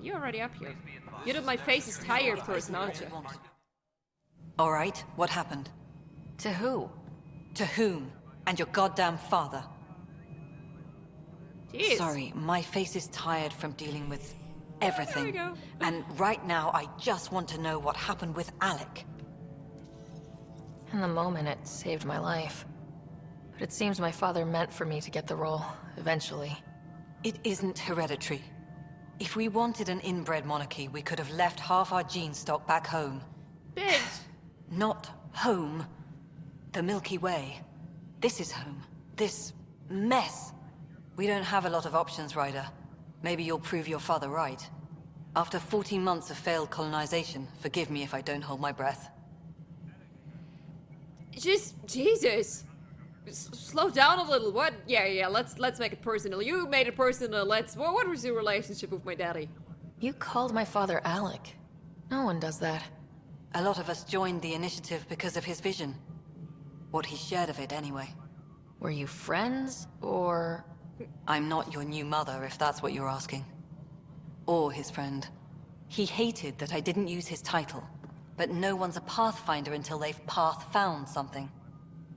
you're already up here. You're the my face is tired person, aren't you? All right, what happened? To who? To whom? And your goddamn father. Jeez. Sorry, my face is tired from dealing with everything. There we go. And right now, I just want to know what happened with Alec. In the moment, it saved my life. But it seems my father meant for me to get the role, eventually. It isn't hereditary. If we wanted an inbred monarchy, we could have left half our gene stock back home. Bitch. Not home. The Milky Way. This is home. This mess. We don't have a lot of options, Ryder. Maybe you'll prove your father right. After 14 months of failed colonization, forgive me if I don't hold my breath. Just Jesus. Slow down a little. What? Yeah. Let's make it personal. You made it personal. What was your relationship with my daddy? You called my father Alec. No one does that. A lot of us joined the initiative because of his vision. What he shared of it, anyway. Were you friends, or...? I'm not your new mother, if that's what you're asking. Or his friend. He hated that I didn't use his title. But no one's a Pathfinder until they've path-found something.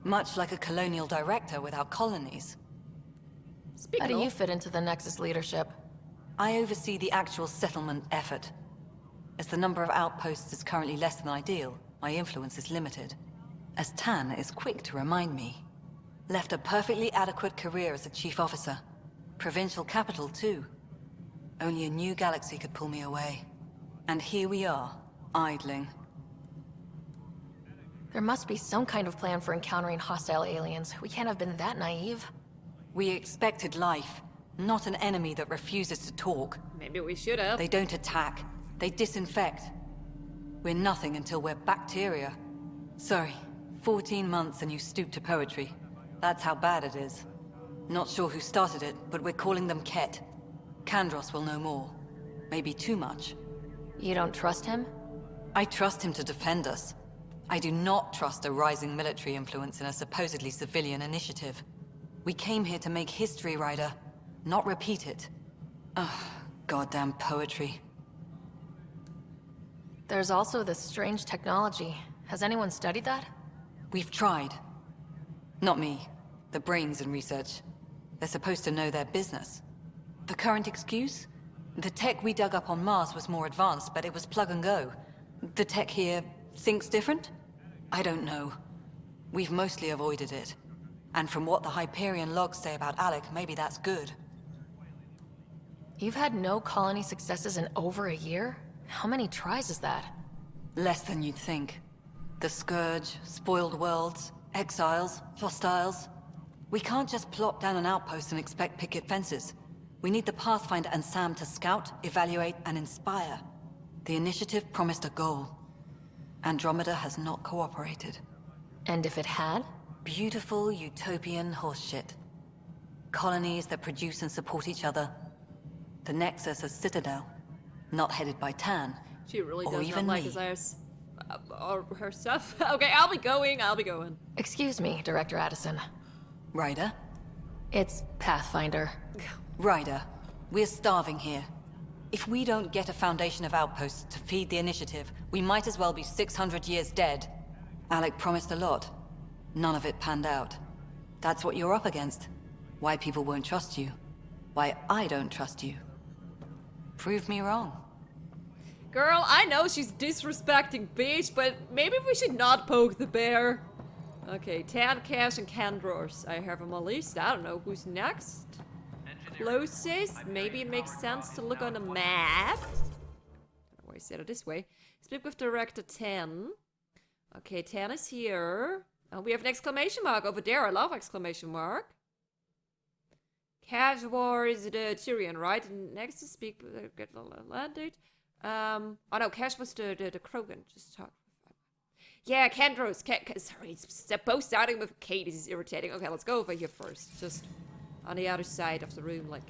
Much like a colonial director without colonies. How do you fit into the Nexus leadership? I oversee the actual settlement effort. As the number of outposts is currently less than ideal, my influence is limited. As Tan is quick to remind me. Left a perfectly adequate career as a chief officer. Provincial capital, too. Only a new galaxy could pull me away. And here we are, idling. There must be some kind of plan for encountering hostile aliens. We can't have been that naive. We expected life, not an enemy that refuses to talk. Maybe we should have. They don't attack. They disinfect. We're nothing until we're bacteria. Sorry, 14 months and you stoop to poetry. That's how bad it is. Not sure who started it, but we're calling them Ket. Kandros will know more. Maybe too much. You don't trust him? I trust him to defend us. I do not trust a rising military influence in a supposedly civilian initiative. We came here to make history, Ryder, not repeat it. Ugh, goddamn poetry. There's also this strange technology. Has anyone studied that? We've tried. Not me. The brains in research. They're supposed to know their business. The current excuse? The tech we dug up on Mars was more advanced, but it was plug and go. The tech here thinks different? I don't know. We've mostly avoided it. And from what the Hyperion logs say about Alec, maybe that's good. You've had no colony successes in over a year? How many tries is that? Less than you'd think. The Scourge, spoiled worlds, exiles, hostiles. We can't just plop down an outpost and expect picket fences. We need the Pathfinder and Sam to scout, evaluate, and inspire. The initiative promised a goal. Andromeda has not cooperated. And if it had? Beautiful utopian horseshit. Colonies that produce and support each other. The Nexus as Citadel, not headed by Tan. She really or does even not like me. his eyes. Or her stuff. Okay, I'll be going. Excuse me, Director Addison. Ryder? It's Pathfinder. Ryder, we're starving here. If we don't get a foundation of outposts to feed the initiative, we might as well be 600 years dead. Alec promised a lot. None of it panned out. That's what you're up against. Why people won't trust you. Why I don't trust you. Prove me wrong. Girl, I know she's disrespecting bitch, but maybe we should not poke the bear. Okay, Tan, Cash, and Kandros. I have them on my list. I don't know who's next. Closest. Maybe it makes sense to look on the map. I don't know why I said it this way. Speak with Director 10. Okay, 10 is here. Oh, we have an exclamation mark over there. I love exclamation mark. Cash War is the Tyrion, right? And next to speak, get the land date. Oh no, Cash was the Krogan. Just talk. Yeah, Kandros. Sorry, they're both starting with K. This is irritating. Okay, let's go over here first. Just on the other side of the room, like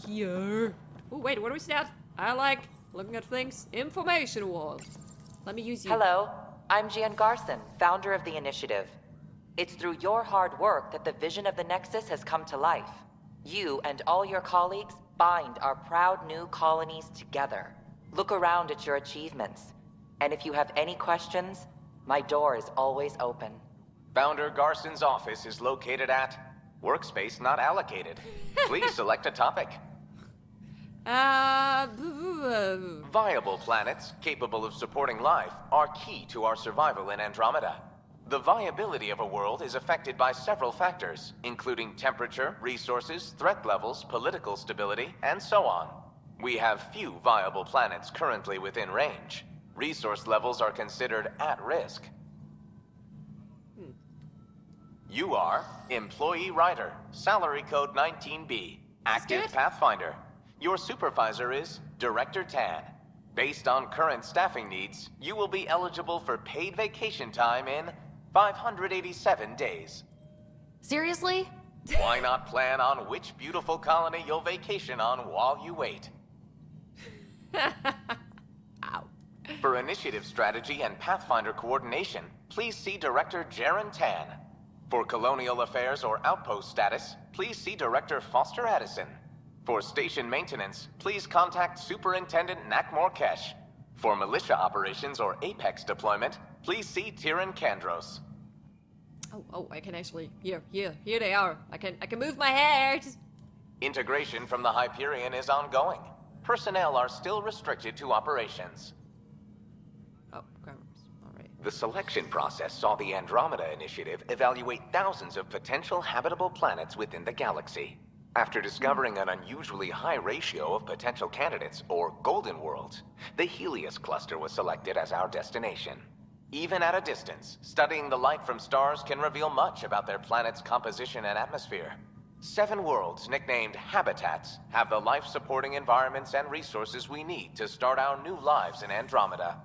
here. Oh wait, what is that? I like looking at things. Information wall. Let me use you. Hello, I'm Gian Garson, founder of the initiative. It's through your hard work that the vision of the Nexus has come to life. You and all your colleagues bind our proud new colonies together. Look around at your achievements. And if you have any questions, my door is always open. Founder Garson's office is located at workspace not allocated. Please select a topic. Viable planets capable of supporting life are key to our survival in Andromeda. The viability of a world is affected by several factors, including temperature, resources, threat levels, political stability, and so on. We have few viable planets currently within range. Resource levels are considered at risk. You are Employee Ryder, Salary Code 19B, Active good. Pathfinder. Your supervisor is Director Tan. Based on current staffing needs, you will be eligible for paid vacation time in 587 days. Seriously? Why not plan on which beautiful colony you'll vacation on while you wait? Ow. For initiative strategy and Pathfinder coordination, please see Director Jaren Tan. For colonial affairs or outpost status, please see Director Foster Addison. For station maintenance, please contact Superintendent Nakmor Kesh. For militia operations or Apex deployment, please see Tyran Kandros. Oh, I can actually, here they are. I can move my head. Integration from the Hyperion is ongoing. Personnel are still restricted to operations. Oh, grammars, all right. The selection process saw the Andromeda Initiative evaluate thousands of potential habitable planets within the galaxy. After discovering an unusually high ratio of potential candidates, or golden worlds, the Helios cluster was selected as our destination. Even at a distance, studying the light from stars can reveal much about their planet's composition and atmosphere. 7 worlds, nicknamed habitats, have the life-supporting environments and resources we need to start our new lives in Andromeda.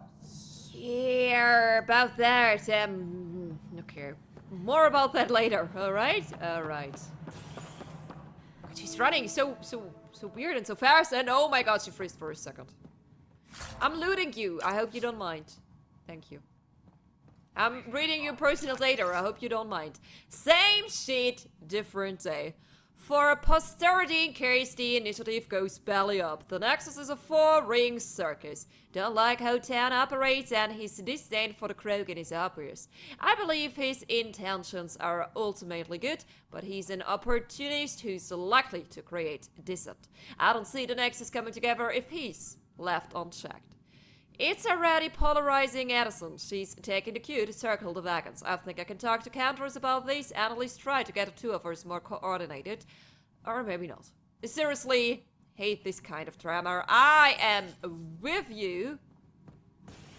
Here, about that, okay. More about that later, alright? Alright. She's running so weird and so fast, and oh my god, she freezed for a second. I'm looting you, I hope you don't mind. Thank you. I'm reading your personal data, I hope you don't mind. Same shit, different day. For posterity in case the initiative goes belly up. The Nexus is a 4-ring circus. Don't like how Tan operates, and his disdain for the Krogan is obvious. I believe his intentions are ultimately good, but he's an opportunist who's likely to create dissent. I don't see the Nexus coming together if he's left unchecked. It's already polarizing Addison. She's taking the cue to circle the wagons. I think I can talk to Kandros about this and at least try to get the two of us more coordinated. Or maybe not. Seriously, hate this kind of drama. I am with you.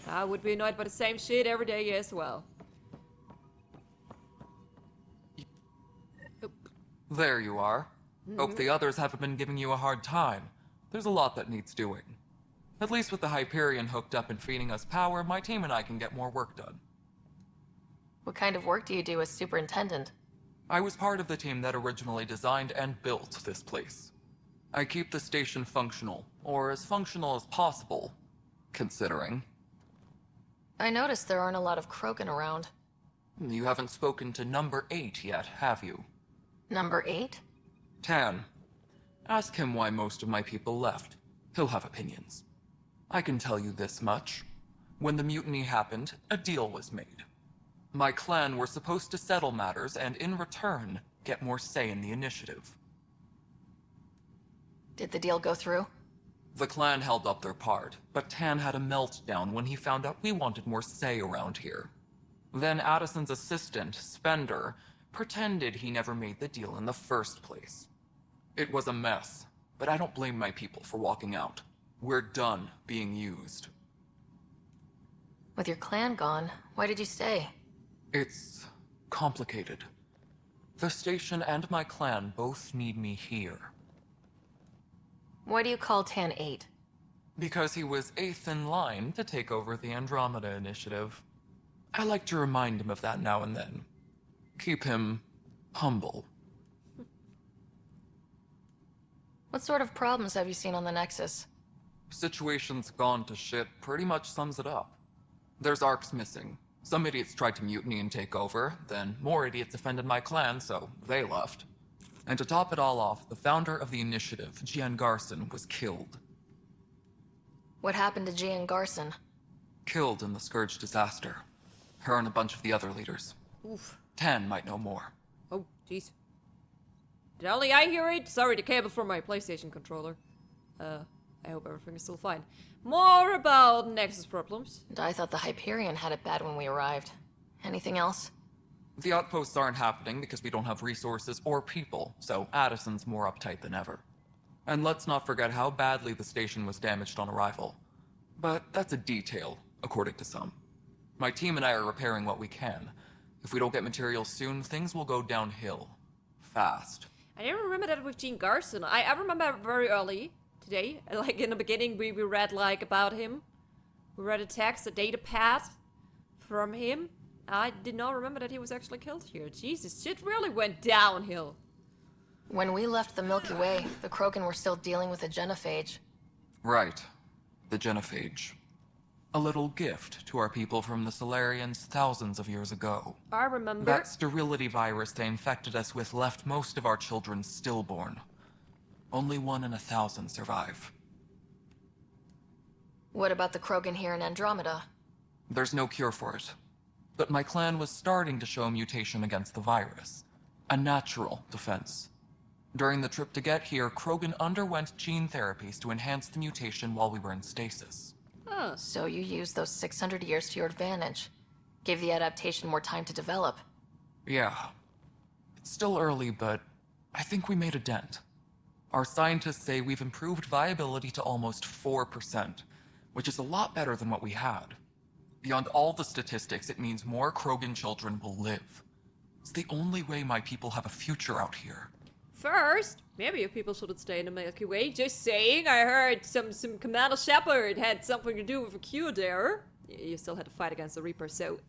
I would be annoyed by the same shit every day as well. There you are. Hope the others haven't been giving you a hard time. There's a lot that needs doing. At least with the Hyperion hooked up and feeding us power, my team and I can get more work done. What kind of work do you do as superintendent? I was part of the team that originally designed and built this place. I keep the station functional, or as functional as possible, considering. I noticed there aren't a lot of Krogan around. You haven't spoken to number 8 yet, have you? Number 8? Tan. Ask him why most of my people left. He'll have opinions. I can tell you this much. When the mutiny happened, a deal was made. My clan were supposed to settle matters and, in return, get more say in the initiative. Did the deal go through? The clan held up their part, but Tan had a meltdown when he found out we wanted more say around here. Then Addison's assistant, Spender, pretended he never made the deal in the first place. It was a mess, but I don't blame my people for walking out. We're done being used. With your clan gone, why did you stay? It's complicated. The station and my clan both need me here. Why do you call Tan 8? Because he was 8th in line to take over the Andromeda Initiative. I like to remind him of that now and then. Keep him humble. What sort of problems have you seen on the Nexus? Situation's gone to shit pretty much sums it up. There's arcs missing. Some idiots tried to mutiny and take over, then more idiots offended my clan, so they left. And to top it all off, the founder of the initiative, Gian Garson, was killed. What happened to Gian Garson? Killed in the Scourge disaster. Her and a bunch of the other leaders. Oof. Tan might know more. Oh, jeez. Did only I hear it? Sorry, the cable from my PlayStation controller. I hope everything is still fine. More about Nexus problems. And I thought the Hyperion had it bad when we arrived. Anything else? The outposts aren't happening because we don't have resources or people, so Addison's more uptight than ever. And let's not forget how badly the station was damaged on arrival. But that's a detail, according to some. My team and I are repairing what we can. If we don't get materials soon, things will go downhill. Fast. I didn't remember that with Gene Garson. I remember very early today, like in the beginning, we read like about him. We read a text, a data pad from him. I did not remember that he was actually killed here. Jesus, shit really went downhill. When we left the Milky Way, the Krogan were still dealing with the genophage. Right. The genophage. A little gift to our people from the Solarians thousands of years ago. I remember. That sterility virus they infected us with left most of our children stillborn. Only 1 in 1,000 survive. What about the Krogan here in Andromeda? There's no cure for it. But my clan was starting to show a mutation against the virus. A natural defense. During the trip to get here, Krogan underwent gene therapies to enhance the mutation while we were in stasis. Huh. So you used those 600 years to your advantage. Gave the adaptation more time to develop. Yeah. It's still early, but I think we made a dent. Our scientists say we've improved viability to almost 4%, which is a lot better than what we had. Beyond all the statistics, it means more Krogan children will live. It's the only way my people have a future out here. First, maybe you people shouldn't stay in the Milky Way. Just saying, I heard some Commander Shepard had something to do with a cure there. You still had to fight against the Reaper, so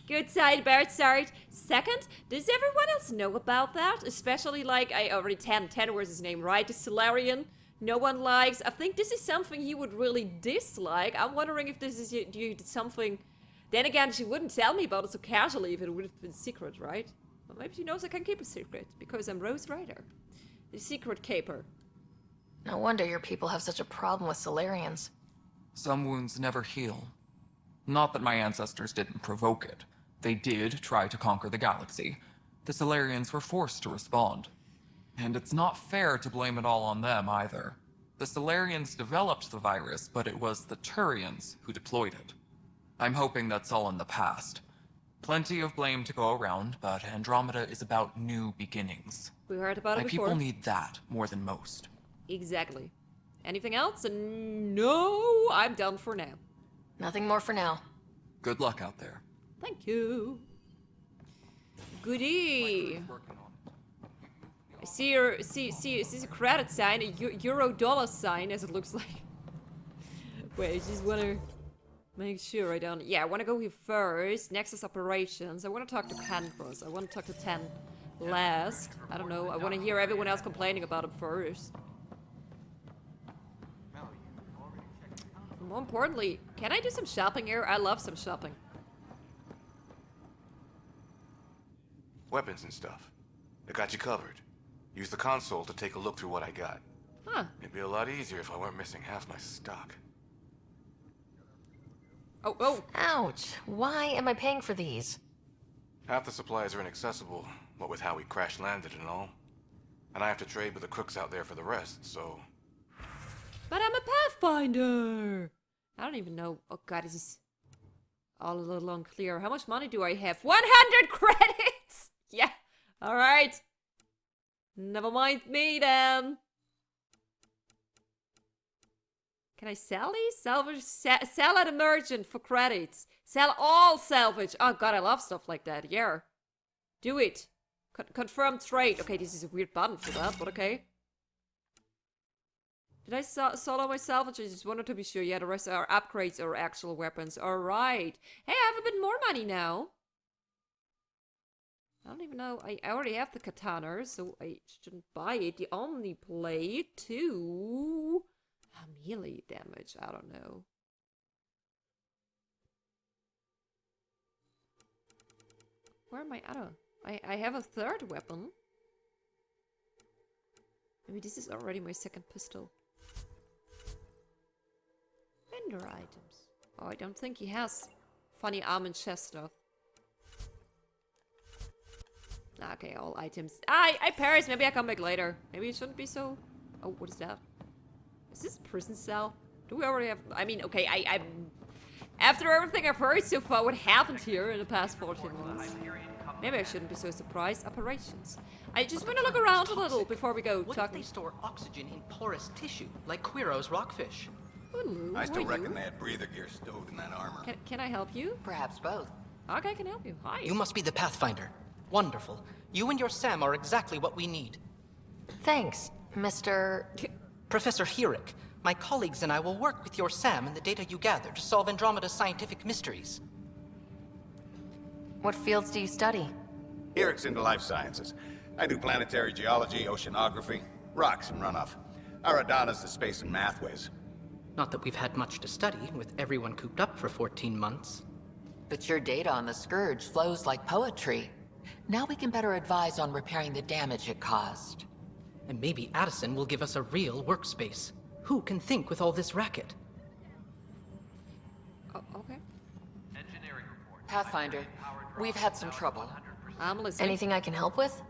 good side, bad side. Second, does everyone else know about that? Especially like, I already, Tan was his name, right? The Solarian. No one likes. I think this is something he would really dislike. I'm wondering if this is due to something. Then again, she wouldn't tell me about it so casually if it would have been secret, right? Well, maybe she knows I can keep a secret because I'm Rose Ryder, the secret caper. No wonder your people have such a problem with Solarians. Some wounds never heal. Not that my ancestors didn't provoke it. They did try to conquer the galaxy. The Solarians were forced to respond. And it's not fair to blame it all on them, either. The Solarians developed the virus, but it was the Turians who deployed it. I'm hoping that's all in the past. Plenty of blame to go around, but Andromeda is about new beginnings. We heard about it My before. people need that more than most. Exactly. Anything else? No, I'm done for now. Nothing more for now. Good luck out there. Thank you. Goodie. I see your see a credit sign, a euro dollar sign, as it looks like. Wait, I just wanna make sure I don't. Yeah, I wanna go here first. Nexus operations. I wanna talk to Canvas. I wanna talk to Ten last. I don't know. I wanna hear everyone else complaining about it first. More importantly, can I do some shopping here? I love some shopping. Weapons and stuff. I got you covered. Use the console to take a look through what I got. Huh. It'd be a lot easier if I weren't missing half my stock. Oh. Ouch. Why am I paying for these? Half the supplies are inaccessible, what with how we crash landed and all. And I have to trade with the crooks out there for the rest, so... But I'm a Pathfinder! I don't even know. Oh god, this is all a little unclear. How much money do I have? 100 credits! Yeah, alright. Never mind me then. Can I sell these? Salvage, sell at a merchant for credits. Sell all salvage. Oh god, I love stuff like that. Yeah. Do it. Confirm trade. Okay, this is a weird button for that, but okay. Did I solo my salvage? I just wanted to be sure. Yeah, the rest are upgrades or actual weapons. Alright. Hey, I have a bit more money now. I don't even know. I already have the katana, so I shouldn't buy it. The Omni Blade, too. Melee damage. I don't know. Where am I? I have a third weapon. Maybe this is already my second pistol. Vendor items. Oh, I don't think he has funny arm and chest stuff. Okay, all items. I Paris, maybe I come back later. Maybe it shouldn't be so... Oh, what is that? Is this a prison cell? Do we already have... I mean, okay, I'm... After everything I've heard so far, what happened here in the past 14 months? Maybe I shouldn't be so surprised. Operations. I just want to look around a little before we go What talking. if they store oxygen in porous tissue, like Quiro's rockfish? Hello, I still how are reckon you? they had breather gear stowed in that armor. Can I help you? Perhaps both. Okay, I can help you. Hi. You must be the Pathfinder. Wonderful. You and your Sam are exactly what we need. Thanks, Mr. Professor Herrick, my colleagues and I will work with your Sam and the data you gather to solve Andromeda's scientific mysteries. What fields do you study? Herrick's into life sciences. I do planetary geology, oceanography, rocks and runoff. Aradana's the space and math whiz. Not that we've had much to study, with everyone cooped up for 14 months. But your data on the Scourge flows like poetry. Now we can better advise on repairing the damage it caused. And maybe Addison will give us a real workspace. Who can think with all this racket? Oh, okay. Pathfinder, we've had some trouble. I'm listening. Anything I can help with?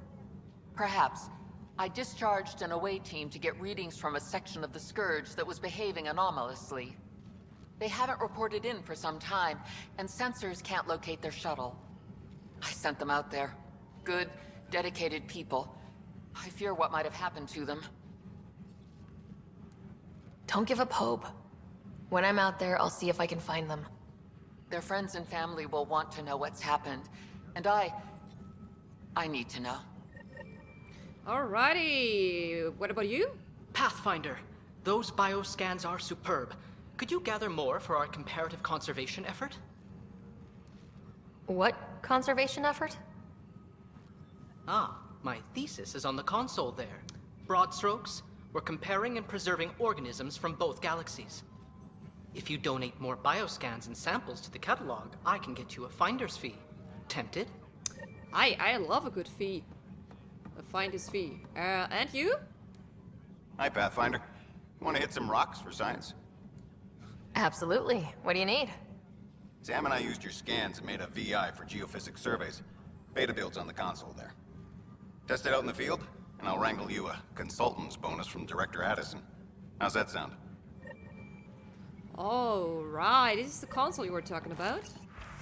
Perhaps. I discharged an away team to get readings from a section of the Scourge that was behaving anomalously. They haven't reported in for some time, and sensors can't locate their shuttle. I sent them out there. Good, dedicated people. I fear what might have happened to them. Don't give up hope. When I'm out there, I'll see if I can find them. Their friends and family will want to know what's happened, and I need to know. Alrighty. What about you? Pathfinder, those bioscans are superb. Could you gather more for our comparative conservation effort? What conservation effort? Ah, my thesis is on the console there. Broad strokes, we're comparing and preserving organisms from both galaxies. If you donate more bioscans and samples to the catalog, I can get you a finder's fee. Tempted? I love a good fee. A finder's fee. And you? Hi, Pathfinder. Want to hit some rocks for science? Absolutely. What do you need? Sam and I used your scans and made a VI for geophysics surveys. Beta builds on the console there. Test it out in the field, and I'll wrangle you a consultant's bonus from Director Addison. How's that sound? Oh, right. This is the console you were talking about.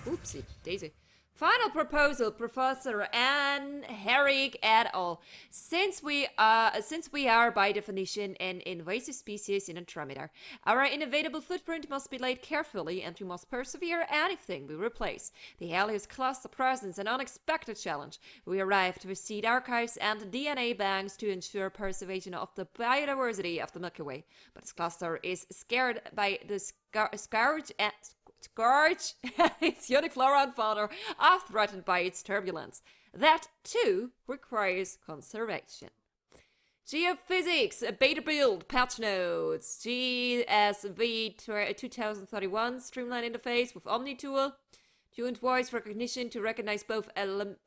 Oopsie daisy. Final proposal, Professor Anne Herrick et al. Since we are by definition an invasive species in Andromeda, our inevitable footprint must be laid carefully, and we must persevere anything we replace. The Helios cluster presents an unexpected challenge. We arrived with seed archives and DNA banks to ensure preservation of the biodiversity of the Milky Way, but this cluster is scared by the scourge its unique flora and fauna are threatened by its turbulence. That, too, requires conservation. Geophysics, beta build, patch notes, GSV 2031 streamlined interface with Omni tool, tuned voice recognition to recognize both aluminium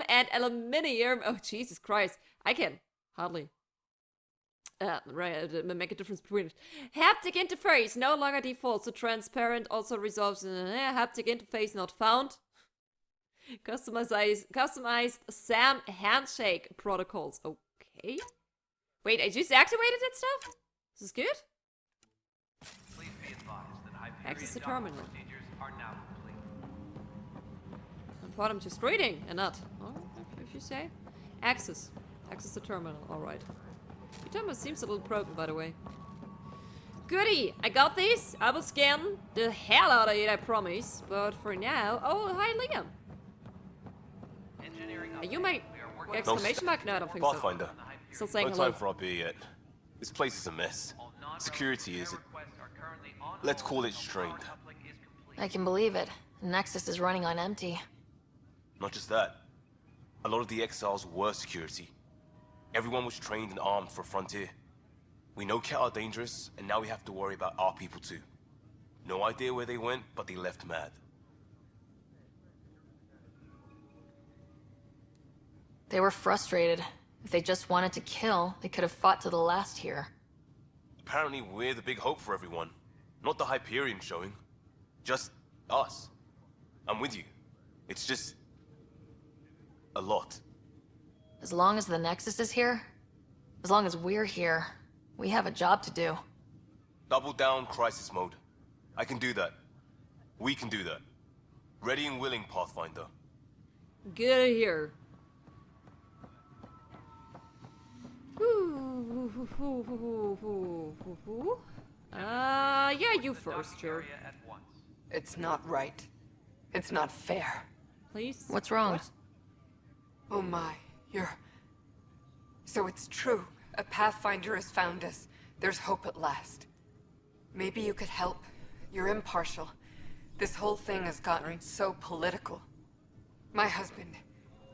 and aluminium. Oh, Jesus Christ. I can hardly make a difference between it. Haptic interface no longer defaults to transparent, also resolves in haptic interface not found. Customized SAM handshake protocols. Okay. Wait, I just activated that stuff? Is this good? Please be advised that Access the terminal. procedures are now complete. I thought I'm just reading and not. Oh, if you say. Access the terminal. Alright. Your terminal seems a little broken, by the way. Goody! I got this. I will scan the hell out of it, I promise. But for now... Oh, hi, Liam. Are you my exclamation mark? No, I don't think so. Pathfinder. Still saying No hello. time for our beer yet. This place is a mess. Security is... Let's call it strained. I can believe it. Nexus is running on empty. Not just that. A lot of the exiles were security. Everyone was trained and armed for Frontier. We know Cat are dangerous, and now we have to worry about our people too. No idea where they went, but they left mad. They were frustrated. If they just wanted to kill, they could have fought to the last here. Apparently we're the big hope for everyone. Not the Hyperion showing. Just us. I'm with you. It's just... a lot. As long as the Nexus is here, as long as we're here, we have a job to do. Double down crisis mode. I can do that. We can do that. Ready and willing, Pathfinder. Get out of here. Yeah, you first, sure. It's not right. It's not fair. Please? What's wrong? What? Oh my, you're... So it's true. A Pathfinder has found us. There's hope at last. Maybe you could help. You're impartial. This whole thing has gotten so political. My husband,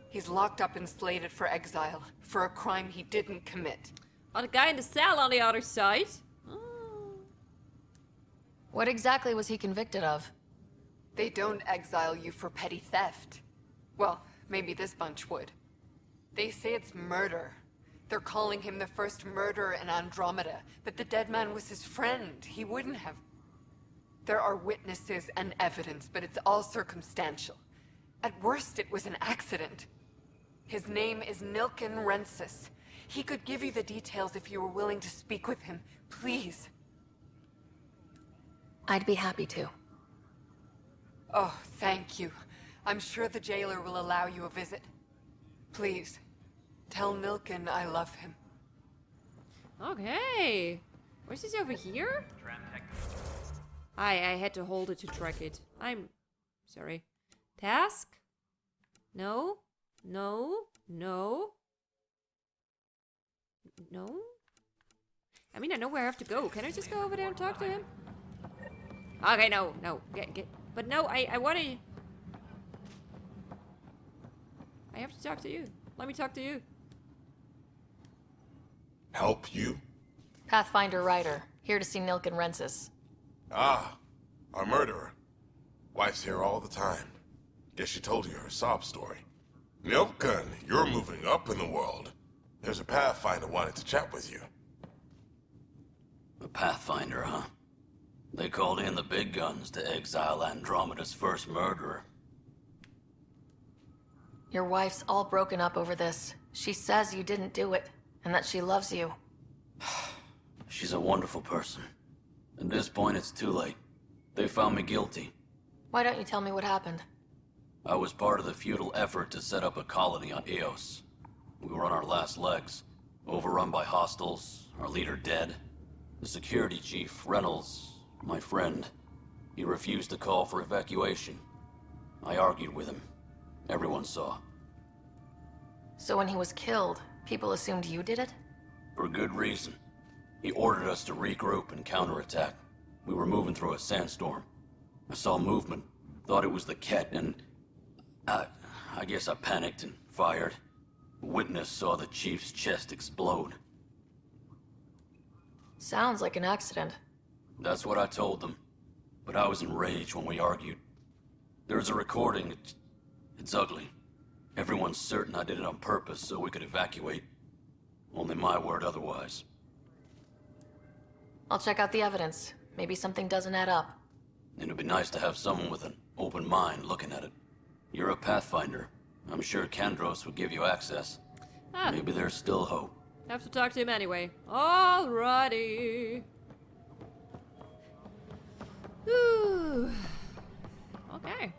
he's locked up and slated for exile for a crime he didn't commit. Oh, the guy in the cell on the other side? What exactly was he convicted of? They don't exile you for petty theft. Well, maybe this bunch would. They say it's murder. They're calling him the first murderer in Andromeda, but the dead man was his friend. He wouldn't have. There are witnesses and evidence, but it's all circumstantial. At worst, it was an accident. His name is Nilken Rensis. He could give you the details if you were willing to speak with him. Please. I'd be happy to. Oh, thank you. I'm sure the jailer will allow you a visit. Please, tell Nilken I love him. Okay. Where's this over here? I had to hold it to track it. I'm sorry. Task? No. No. No. No? I mean, I know where I have to go. Can I just go over there and talk to him? Okay, no. Get. But no, I want to... I have to talk to you. Let me talk to you. Help you? Pathfinder Ryder, here to see Nilken Rensis. Ah, our murderer. Wife's here all the time. Guess she told you her sob story. Nilken, you're moving up in the world. There's a Pathfinder wanted to chat with you. A Pathfinder, huh? They called in the big guns to exile Andromeda's first murderer. Your wife's all broken up over this. She says you didn't do it, and that she loves you. She's a wonderful person. At this point, it's too late. They found me guilty. Why don't you tell me what happened? I was part of the futile effort to set up a colony on Eos. We were on our last legs, overrun by hostiles, our leader dead. The security chief, Reynolds, my friend, he refused to call for evacuation. I argued with him. Everyone saw. So when he was killed, people assumed you did it? For good reason. He ordered us to regroup and counterattack. We were moving through a sandstorm. I saw movement, thought it was the Ket, and... I guess I panicked and fired. A witness saw the chief's chest explode. Sounds like an accident. That's what I told them. But I was enraged when we argued. There's a recording. It's ugly. Everyone's certain I did it on purpose so we could evacuate. Only my word otherwise. I'll check out the evidence. Maybe something doesn't add up. It'd be nice to have someone with an open mind looking at it. You're a Pathfinder. I'm sure Kandros would give you access. Maybe there's still hope. Have to talk to him anyway. Alrighty. Whew. Okay.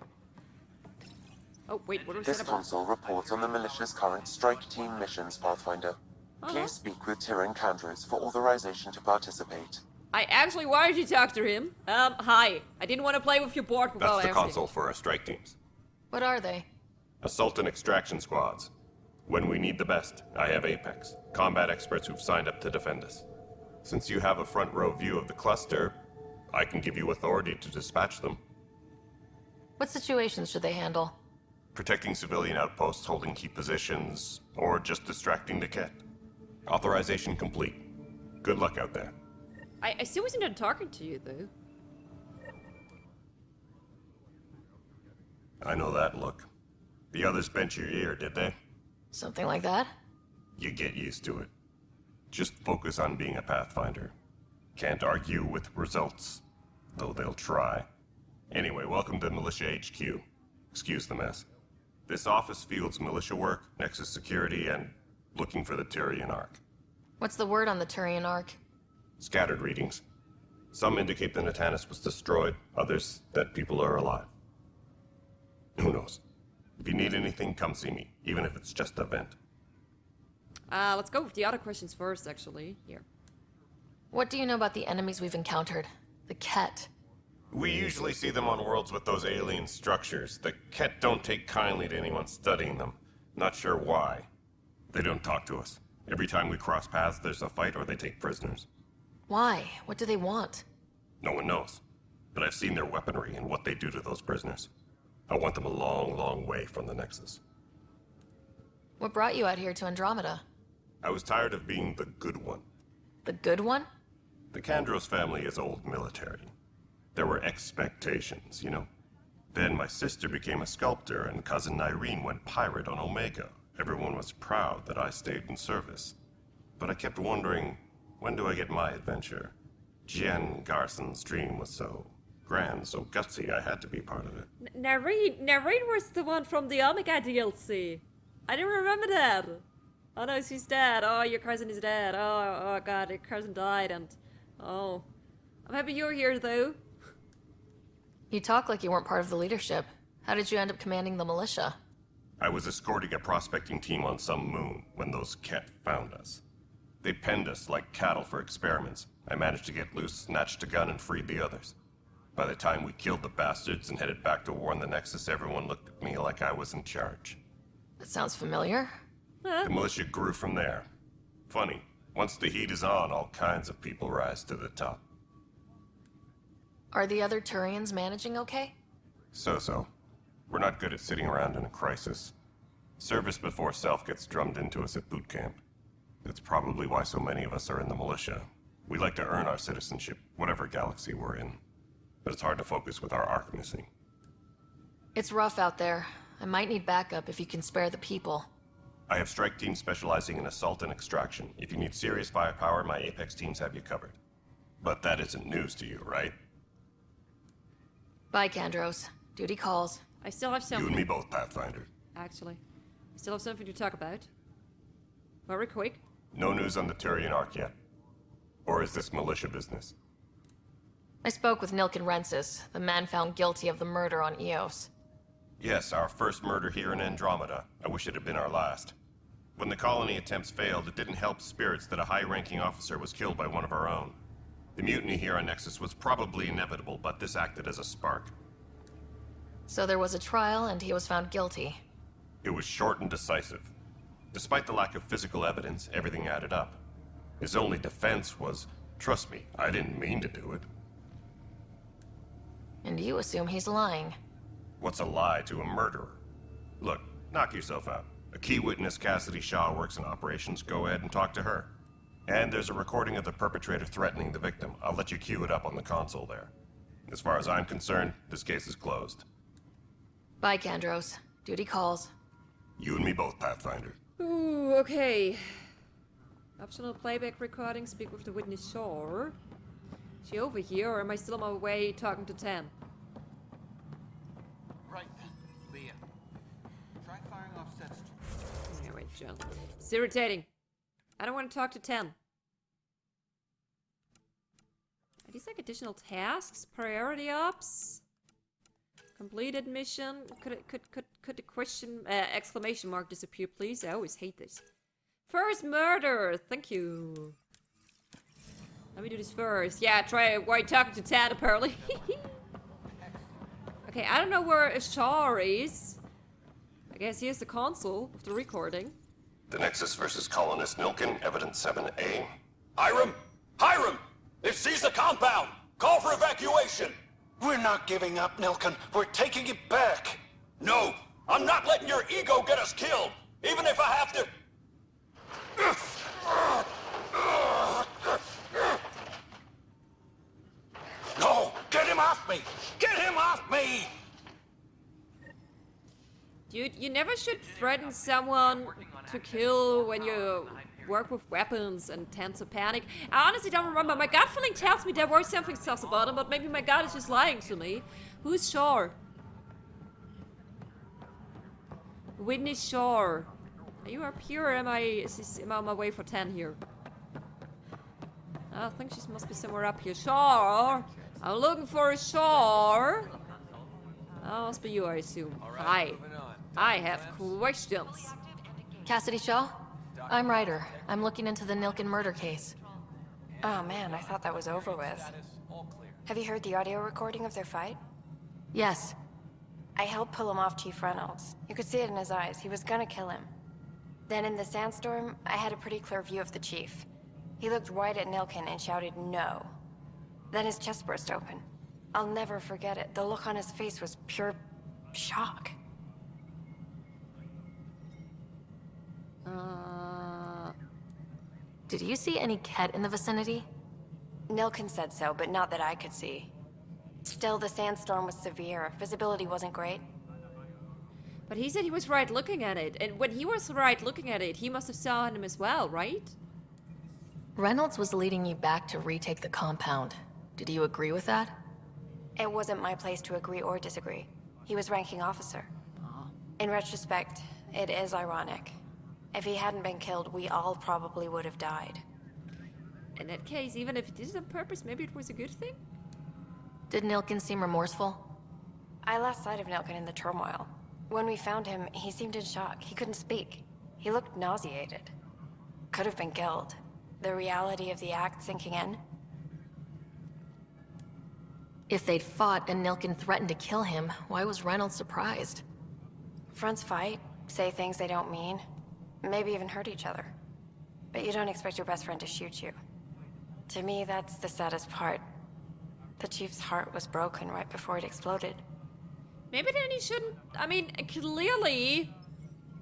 Oh, wait, what was This that about? console reports on the militia's current strike team missions, Pathfinder. Please speak with Tyrion Kandros for authorization to participate. I actually wanted to talk to him. Hi. I didn't want to play with your board while That's the asking. console for our strike teams. What are they? Assault and extraction squads. When we need the best, I have Apex, combat experts who've signed up to defend us. Since you have a front row view of the cluster, I can give you authority to dispatch them. What situations should they handle? Protecting civilian outposts holding key positions, or just distracting the Ket. Authorization complete. Good luck out there. I still wasn't done talking to you, though. I know that look. The others bent your ear, did they? Something like that? You get used to it. Just focus on being a Pathfinder. Can't argue with results, though they'll try. Anyway, welcome to Militia HQ. Excuse the mess. This office fields militia work, Nexus security, and looking for the Tyrian Ark. What's the word on the Turian Ark? Scattered readings. Some indicate the Natanus was destroyed, others that people are alive. Who knows? If you need anything, come see me, even if it's just a vent. Let's go with the other questions first, actually. Here. What do you know about the enemies we've encountered? The Ket. We usually see them on worlds with those alien structures. The Ket don't take kindly to anyone studying them. Not sure why. They don't talk to us. Every time we cross paths, there's a fight or they take prisoners. Why? What do they want? No one knows. But I've seen their weaponry and what they do to those prisoners. I want them a long, long way from the Nexus. What brought you out here to Andromeda? I was tired of being the good one. The good one? The Kandros family is old military. There were expectations, you know? Then my sister became a sculptor and cousin Irene went pirate on Omega. Everyone was proud that I stayed in service. But I kept wondering, when do I get my adventure? Jen Garson's dream was so grand, so gutsy, I had to be part of it. Narine was the one from the Omega DLC. I didn't remember that. Oh no, she's dead. Oh, your cousin is dead. Oh god, your cousin died and... Oh. I'm happy you're here, though. You talk like you weren't part of the leadership. How did you end up commanding the militia? I was escorting a prospecting team on some moon when those Ket found us. They penned us like cattle for experiments. I managed to get loose, snatched a gun, and freed the others. By the time we killed the bastards and headed back to warn the Nexus, everyone looked at me like I was in charge. That sounds familiar. The militia grew from there. Funny, once the heat is on, all kinds of people rise to the top. Are the other Turians managing okay? So-so. We're not good at sitting around in a crisis. Service before self gets drummed into us at boot camp. That's probably why so many of us are in the militia. We like to earn our citizenship, whatever galaxy we're in. But it's hard to focus with our arc missing. It's rough out there. I might need backup if you can spare the people. I have strike teams specializing in assault and extraction. If you need serious firepower, my Apex teams have you covered. But that isn't news to you, right? Bye, Kandros. Duty calls. I still have something. You and me both, Pathfinder. Actually. I still have something to talk about. Very quick. No news on the Tyrian Ark yet? Or is this militia business? I spoke with Nilken Rensis, the man found guilty of the murder on Eos. Yes, our first murder here in Andromeda. I wish it had been our last. When the colony attempts failed, it didn't help spirits that a high-ranking officer was killed by one of our own. The mutiny here on Nexus was probably inevitable, but this acted as a spark. So there was a trial, and he was found guilty. It was short and decisive. Despite the lack of physical evidence, everything added up. His only defense was, trust me, I didn't mean to do it. And you assume he's lying. What's a lie to a murderer? Look, knock yourself out. A key witness, Cassidy Shaw, works in operations. Go ahead and talk to her. And there's a recording of the perpetrator threatening the victim. I'll let you cue it up on the console there. As far as I'm concerned, this case is closed. Bye, Kandros. Duty calls. You and me both, Pathfinder. Ooh, okay. Optional playback recording. Speak with the witness Shaw. Is she over here, or am I still on my way talking to Tan? Right then, Leah. Try firing off sets. Anyway, John. It's irritating. I don't want to talk to Tan. Are these like additional tasks? Priority ops? Completed mission? Could the question exclamation mark disappear, please? I always hate this. First murder! Thank you. Let me do this first. Yeah, try while talking to Tad, apparently. Okay, I don't know where Ashar is. I guess here's the console of the recording. The Nexus versus Colonist Nilken, Evidence 7A. Hiram! Hiram! They've seized the compound! Call for evacuation! We're not giving up, Nilken. We're taking it back. No! I'm not letting your ego get us killed! Even if I have to... No! Get him off me! Get him off me! Dude, you never should threaten someone to kill when you work with weapons and tend to panic. I honestly don't remember. My gut feeling tells me there was something sus about him, but maybe my gut is just lying to me. Who's Shore? Whitney Shore. Are you up here or am I on my way for 10 here? I think she must be somewhere up here. Shore! I'm looking for a Shore. That must be you, I assume. Hi. I have questions. Cassidy Shaw? I'm Ryder. I'm looking into the Nilken murder case. Oh man, I thought that was over with. Have you heard the audio recording of their fight? Yes. I helped pull him off Chief Reynolds. You could see it in his eyes. He was gonna kill him. Then in the sandstorm, I had a pretty clear view of the Chief. He looked right at Nilken and shouted no. Then his chest burst open. I'll never forget it. The look on his face was pure shock. Did you see any Ket in the vicinity? Nilken said so, but not that I could see. Still, the sandstorm was severe. Visibility wasn't great. But he said he was right looking at it. And when he was right looking at it, he must have saw him as well, right? Reynolds was leading you back to retake the compound. Did you agree with that? It wasn't my place to agree or disagree. He was ranking officer. In retrospect, it is ironic. If he hadn't been killed, we all probably would have died. In that case, even if he did it on purpose, maybe it was a good thing? Did Nilken seem remorseful? I lost sight of Nilken in the turmoil. When we found him, he seemed in shock. He couldn't speak. He looked nauseated. Could have been killed. The reality of the act sinking in. If they'd fought and Nilken threatened to kill him, why was Reynolds surprised? Fronts fight, say things they don't mean, maybe even hurt each other. But you don't expect your best friend to shoot you. To me, that's the saddest part. The Chief's heart was broken right before it exploded. Maybe then he shouldn't... I mean, clearly,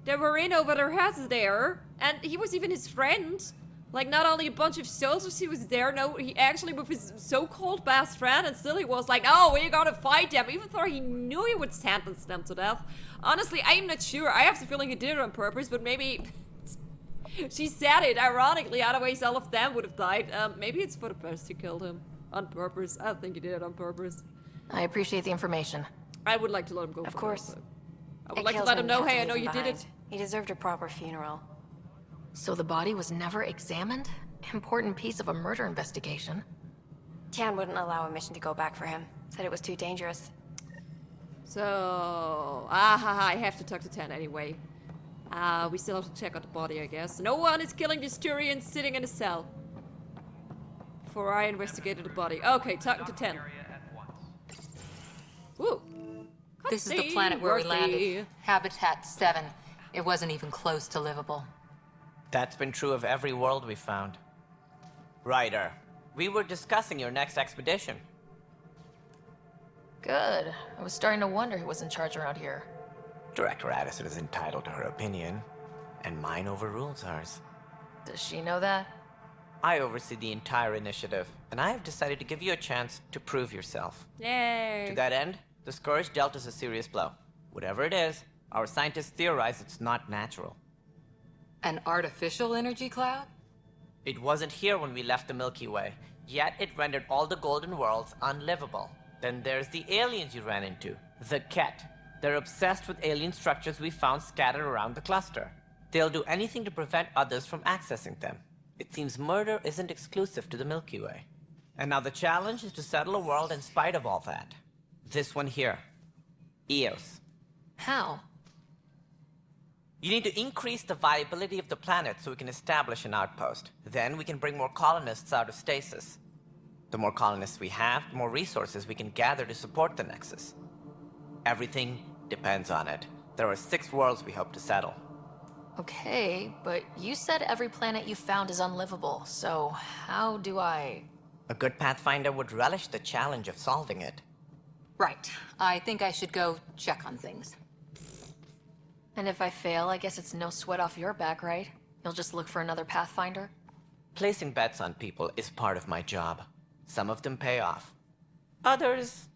they were in over their heads there, and he was even his friend. Like, not only a bunch of soldiers he was there, no, he actually with his so-called best friend, and still he was like, oh, we're gonna fight them, even though he knew he would sentence them to death. Honestly, I'm not sure. I have the feeling he did it on purpose, but maybe... she said it, ironically, otherwise all of them would have died. Maybe it's for the best he killed him. On purpose. I think he did it on purpose. I appreciate the information. I would like to let him go. Of course. I would like to let him know, hey, I know you did it. He deserved a proper funeral. So the body was never examined? Important piece of a murder investigation. Tian wouldn't allow a mission to go back for him. Said it was too dangerous. So... I have to talk to Tan anyway. We still have to check out the body, I guess. No one is killing the Turians sitting in a cell. Before I investigated the body. Okay, talking to Tan. Woo. This is the planet where we landed. Habitat 7. It wasn't even close to livable. That's been true of every world we found. Ryder, we were discussing your next expedition. Good. I was starting to wonder who was in charge around here. Director Addison is entitled to her opinion, and mine overrules hers. Does she know that? I oversee the entire initiative, and I have decided to give you a chance to prove yourself. Yay! To that end, the Scourge dealt us a serious blow. Whatever it is, our scientists theorize it's not natural. An artificial energy cloud? It wasn't here when we left the Milky Way, yet it rendered all the Golden Worlds unlivable. Then there's the aliens you ran into, the Ket. They're obsessed with alien structures we found scattered around the cluster. They'll do anything to prevent others from accessing them. It seems murder isn't exclusive to the Milky Way. And now the challenge is to settle a world in spite of all that. This one here. Eos. How? You need to increase the viability of the planet so we can establish an outpost. Then we can bring more colonists out of stasis. The more colonists we have, the more resources we can gather to support the Nexus. Everything depends on it. There are 6 worlds we hope to settle. Okay, but you said every planet you found is unlivable, so how do I... A good Pathfinder would relish the challenge of solving it. Right. I think I should go check on things. And if I fail, I guess it's no sweat off your back, right? You'll just look for another Pathfinder? Placing bets on people is part of my job. Some of them pay off. Others...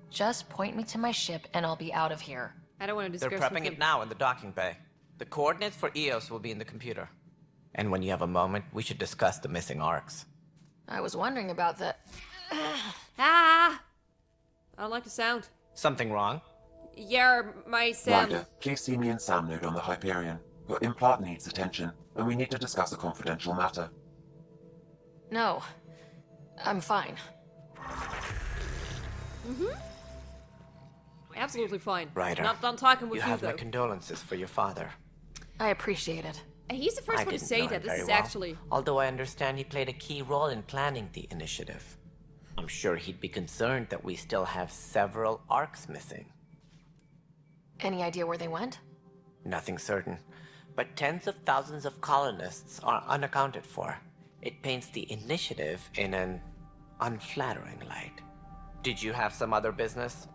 Just point me to my ship and I'll be out of here. I don't want to They're discuss prepping with it now in the docking bay. The coordinates for EOS will be in the computer. And when you have a moment, we should discuss the missing arcs. I was wondering about the... Ah! I don't like the sound. Something wrong? Yeah, my sound. Ryder, please see me and Sam node on the Hyperion. Your implant needs attention, and we need to discuss a confidential matter. No. I'm fine. Absolutely fine. Ryder, Not done talking with you you, have my though. condolences for your father. I appreciate it. He's the first I one to didn't say know that. him This very is well, actually... although I understand he played a key role in planning the initiative. I'm sure he'd be concerned that we still have several arcs missing. Any idea where they went? Nothing certain, but tens of thousands of colonists are unaccounted for. It paints the initiative in an unflattering light. Did you have some other business?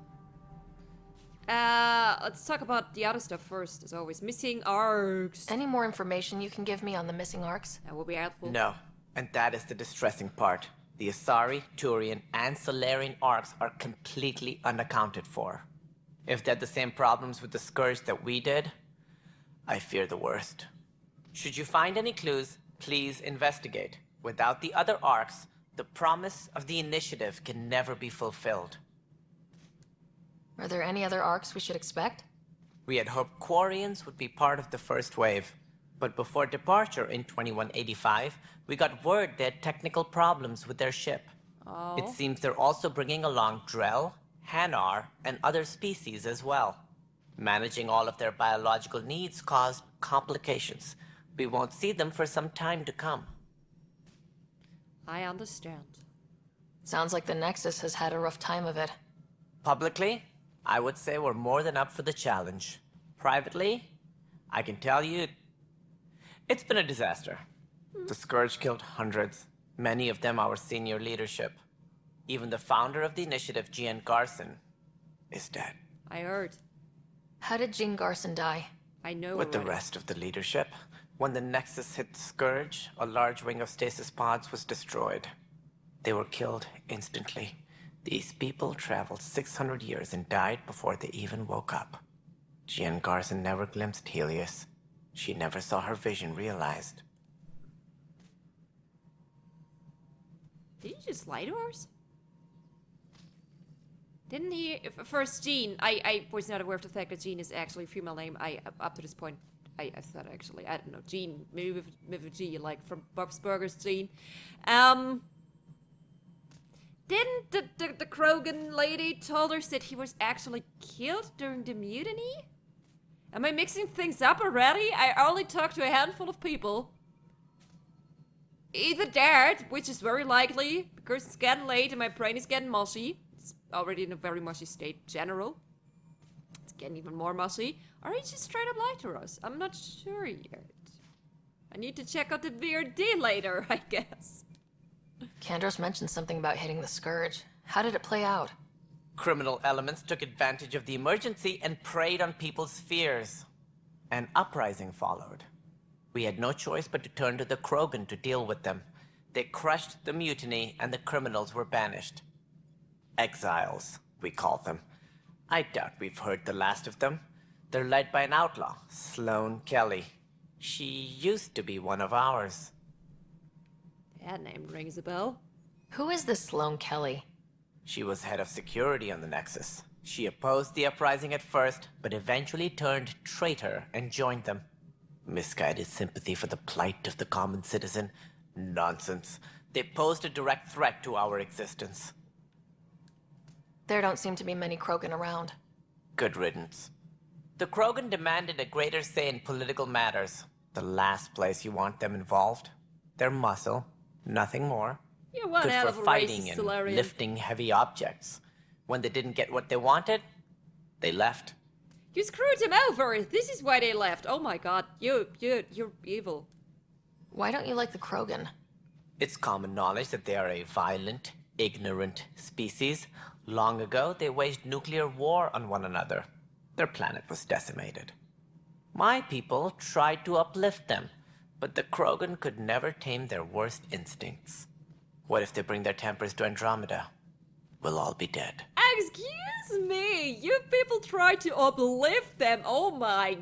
Let's talk about the other stuff first, as always. Missing arcs. Any more information you can give me on the missing arcs? That will be helpful. No, and that is the distressing part. The Asari, Turian, and Solarian arcs are completely unaccounted for. If they had the same problems with the Scourge that we did, I fear the worst. Should you find any clues, please investigate. Without the other arcs, the promise of the initiative can never be fulfilled. Are there any other arcs we should expect? We had hoped Quarians would be part of the first wave, but before departure in 2185, we got word they had technical problems with their ship. Oh. It seems they're also bringing along Drell, Hanar, and other species as well. Managing all of their biological needs caused complications. We won't see them for some time to come. I understand. Sounds like the Nexus has had a rough time of it. Publicly, I would say we're more than up for the challenge. Privately, I can tell you, it's been a disaster. The Scourge killed hundreds, many of them our senior leadership. Even the founder of the initiative, Jean Garson, is dead. I heard. How did Jean Garson die? I know With the already. rest of the leadership, when the Nexus hit the Scourge, a large wing of stasis pods was destroyed. They were killed instantly. These people traveled 600 years and died before they even woke up. Jean Garson never glimpsed Helios. She never saw her vision realized. Did he just lie to us? Didn't he? First, Jean. I was not aware of the fact that Jean is actually a female name. Up to this point, I thought actually, I don't know, Jean, maybe with a G, like from Bob's Burgers, Jean. Didn't the Krogan lady told us that he was actually killed during the mutiny? Am I mixing things up already? I only talked to a handful of people. Either dead, which is very likely, because it's getting late and my brain is getting mushy. It's already in a very mushy state, general. It's getting even more mushy. Or he just straight up lied to us. I'm not sure yet. I need to check out the VRD later, I guess. Kandros mentioned something about hitting the Scourge. How did it play out? Criminal elements took advantage of the emergency and preyed on people's fears. An uprising followed. We had no choice but to turn to the Krogan to deal with them. They crushed the mutiny and the criminals were banished. Exiles, we call them. I doubt we've heard the last of them. They're led by an outlaw, Sloane Kelly. She used to be one of ours. That name rings a bell. Who is this Sloane Kelly? She was head of security on the Nexus. She opposed the uprising at first, but eventually turned traitor and joined them. Misguided sympathy for the plight of the common citizen? Nonsense. They posed a direct threat to our existence. There don't seem to be many Krogan around. Good riddance. The Krogan demanded a greater say in political matters. The last place you want them involved. Their muscle, nothing more. You're one Good hell for of a fighting racist, and Solarian. lifting heavy objects. When they didn't get what they wanted, they left. You screwed them over. This is why they left. Oh my god, you're evil. Why don't you like the Krogan? It's common knowledge that they are a violent, ignorant species. Long ago, they waged nuclear war on one another. Their planet was decimated. My people tried to uplift them, but the Krogan could never tame their worst instincts. What if they bring their tempers to Andromeda? we'll all be dead. Excuse me, you people try to uplift them. Oh my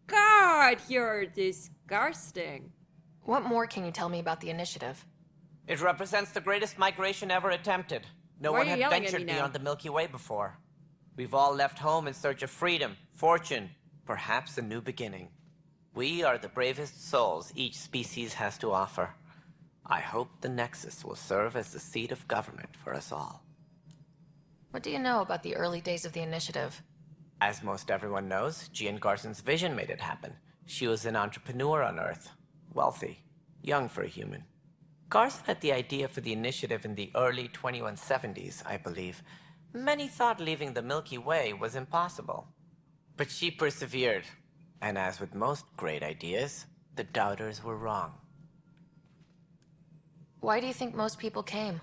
god, you're disgusting. What more can you tell me about the initiative? It represents the greatest migration ever attempted. No Why one are you had yelling at ventured me now? beyond the Milky Way before. We've all left home in search of freedom, fortune, perhaps a new beginning. We are the bravest souls each species has to offer. I hope the Nexus will serve as the seat of government for us all. What do you know about the early days of the initiative? As most everyone knows, Jean Garson's vision made it happen. She was an entrepreneur on Earth. Wealthy. Young for a human. Garson had the idea for the initiative in the early 2170s, I believe. Many thought leaving the Milky Way was impossible. But she persevered. And as with most great ideas, the doubters were wrong. Why do you think most people came?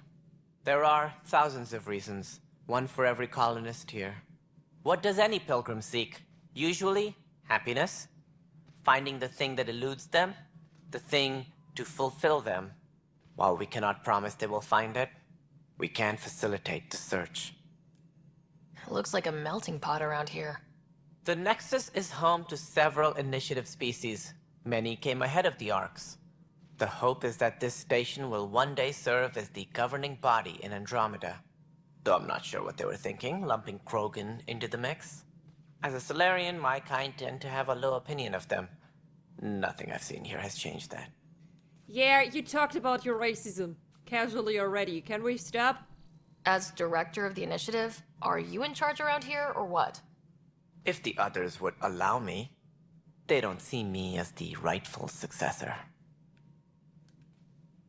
There are thousands of reasons, one for every colonist here. What does any pilgrim seek? Usually, happiness. Finding the thing that eludes them, the thing to fulfill them. While we cannot promise they will find it, we can facilitate the search. It looks like a melting pot around here. The Nexus is home to several initiative species. Many came ahead of the Arks. The hope is that this station will one day serve as the governing body in Andromeda. Though I'm not sure what they were thinking, lumping Krogan into the mix. As a Solarian, my kind tend to have a low opinion of them. Nothing I've seen here has changed that. Yeah, you talked about your racism casually already. Can we stop? As director of the initiative, are you in charge around here, or what? If the others would allow me, they don't see me as the rightful successor.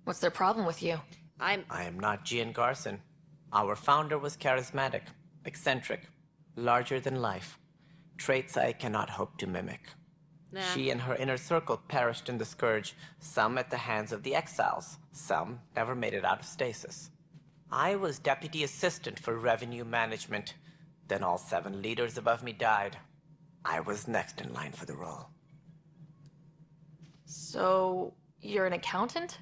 What's their problem with you? I am not Jean Garson. Our founder was charismatic, eccentric, larger than life. Traits I cannot hope to mimic. Nah. She and her inner circle perished in the Scourge, some at the hands of the Exiles, some never made it out of stasis. I was deputy assistant for revenue management. Then all 7 leaders above me died. I was next in line for the role. So, you're an accountant?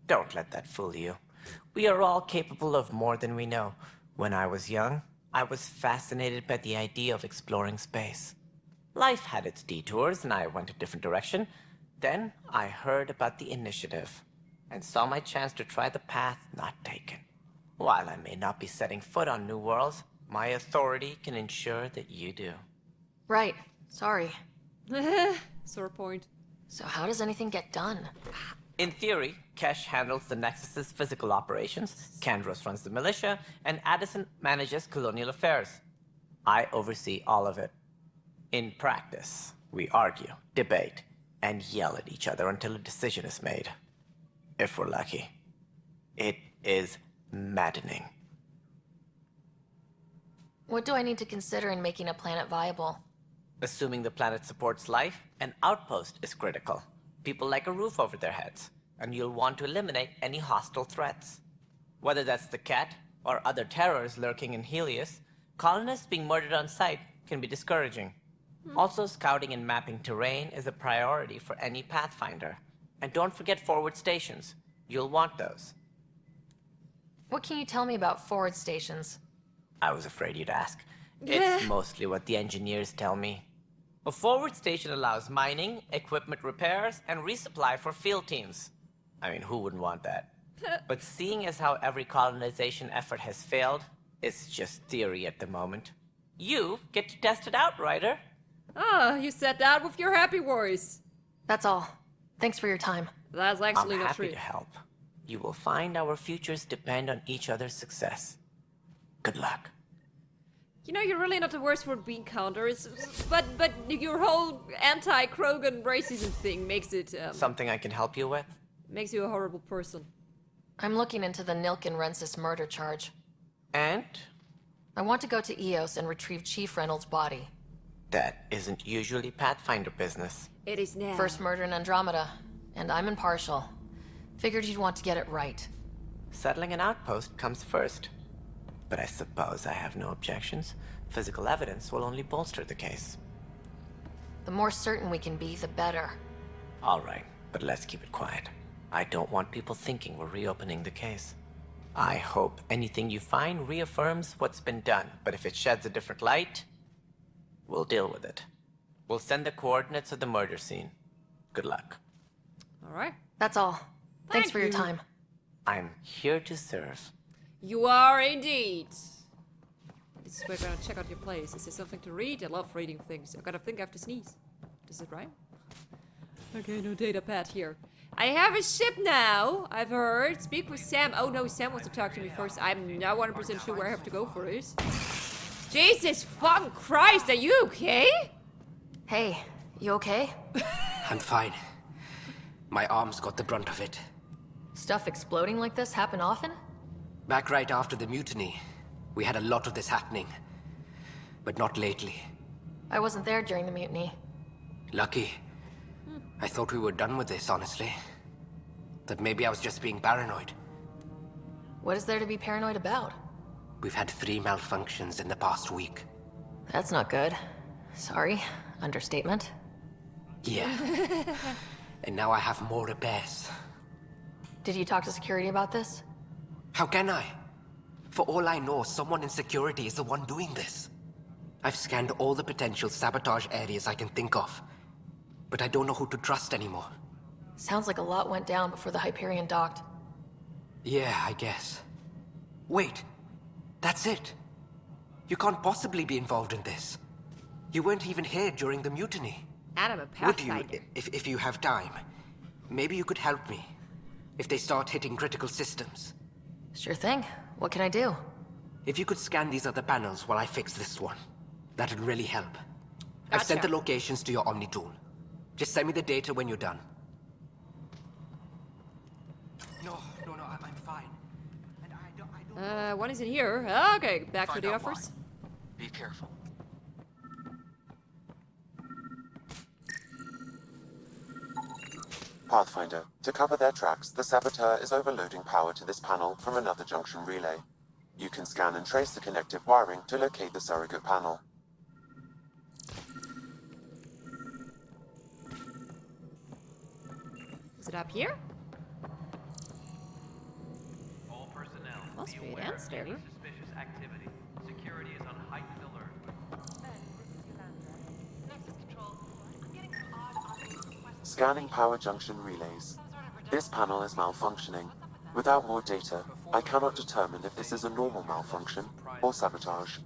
Don't let that fool you. We are all capable of more than we know. When I was young, I was fascinated by the idea of exploring space. Life had its detours, and I went a different direction. Then I heard about the initiative, and saw my chance to try the path not taken. While I may not be setting foot on New Worlds, my authority can ensure that you do. Right. Sorry. Sore point. So how does anything get done? In theory, Kesh handles the Nexus's physical operations, Kandros runs the militia, and Addison manages colonial affairs. I oversee all of it. In practice, we argue, debate, and yell at each other until a decision is made. If we're lucky. It is maddening. What do I need to consider in making a planet viable? Assuming the planet supports life, an outpost is critical. People like a roof over their heads, and you'll want to eliminate any hostile threats. Whether that's the Cat, or other terrors lurking in Helios, colonists being murdered on sight can be discouraging. Also, scouting and mapping terrain is a priority for any Pathfinder. And don't forget forward stations. You'll want those. What can you tell me about forward stations? I was afraid you'd ask. It's mostly what the engineers tell me. A forward station allows mining, equipment repairs, and resupply for field teams. I mean, who wouldn't want that? But seeing as how every colonization effort has failed, it's just theory at the moment. You get to test it out, Ryder. Ah, you said that with your happy voice. That's all. Thanks for your time. That's actually I'm not happy true. to help. You will find our futures depend on each other's success. Good luck. You know, you're really not the worst for bean counters, but your whole anti-Krogan racism thing makes it Something I can help you with? makes you a horrible person. I'm looking into the Nilkin Rensis murder charge. And? I want to go to Eos and retrieve Chief Reynolds' body. That isn't usually Pathfinder business. It is now. First murder in Andromeda, and I'm impartial. Figured you'd want to get it right. Settling an outpost comes first. But I suppose I have no objections. Physical evidence will only bolster the case. The more certain we can be, the better. All right, but let's keep it quiet. I don't want people thinking we're reopening the case. I hope anything you find reaffirms what's been done, but if it sheds a different light, we'll deal with it. We'll send the coordinates of the murder scene. Good luck. All right. That's all. Thanks for your you. time. I'm here to serve. You are indeed. This is where we're gonna check out your place. Is there something to read? I love reading things. I gotta think I have to sneeze. Does it rhyme? Okay, no data pad here. I have a ship now, I've heard. Speak with Sam. Oh no, Sam wants to talk to me first. I'm not 100% sure where I have to go for this. Jesus fucking Christ, are you okay? Hey, you okay? I'm fine. My arms got the brunt of it. Stuff exploding like this happen often? Back right after the mutiny, we had a lot of this happening. But not lately. I wasn't there during the mutiny. Lucky. I thought we were done with this, honestly. That maybe I was just being paranoid. What is there to be paranoid about? We've had 3 malfunctions in the past week. That's not good. Sorry, understatement. Yeah. And now I have more repairs. Did you talk to security about this? How can I? For all I know, someone in security is the one doing this. I've scanned all the potential sabotage areas I can think of. But I don't know who to trust anymore. Sounds like a lot went down before the Hyperion docked. Yeah, I guess. Wait. That's it. You can't possibly be involved in this. You weren't even here during the mutiny. And I'm a Pathfinder. Would you, if you have time? Maybe you could help me. If they start hitting critical systems. Sure thing. What can I do? If you could scan these other panels while I fix this one, that'd really help. I've sent the locations to your Omni tool. Just send me the data when you're done. No, I'm fine. And I don't... What is in here? Okay, back to the offers. Be careful. Pathfinder, to cover their tracks, the saboteur is overloading power to this panel from another junction relay. You can scan and trace the connective wiring to locate the surrogate panel. Is it up here? All personnel, Must be aware of downstairs. any suspicious activity. Security is on heightened alert. Scanning power junction relays. This panel is malfunctioning. Without more data, I cannot determine if this is a normal malfunction or sabotage.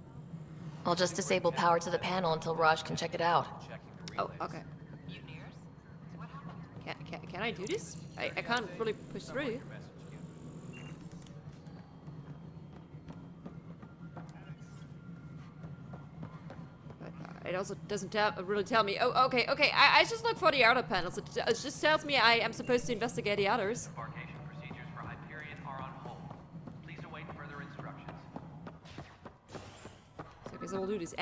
I'll just disable power to the panel until Raj can check it out. Oh, okay. Can I do this? I can't really push through. But it also doesn't really tell me. Oh, okay. I just look for the outer panels. It just tells me I am supposed to investigate the others. Embarkation procedures for Hyperion are on hold. Please await further instructions. So I guess I'll do this.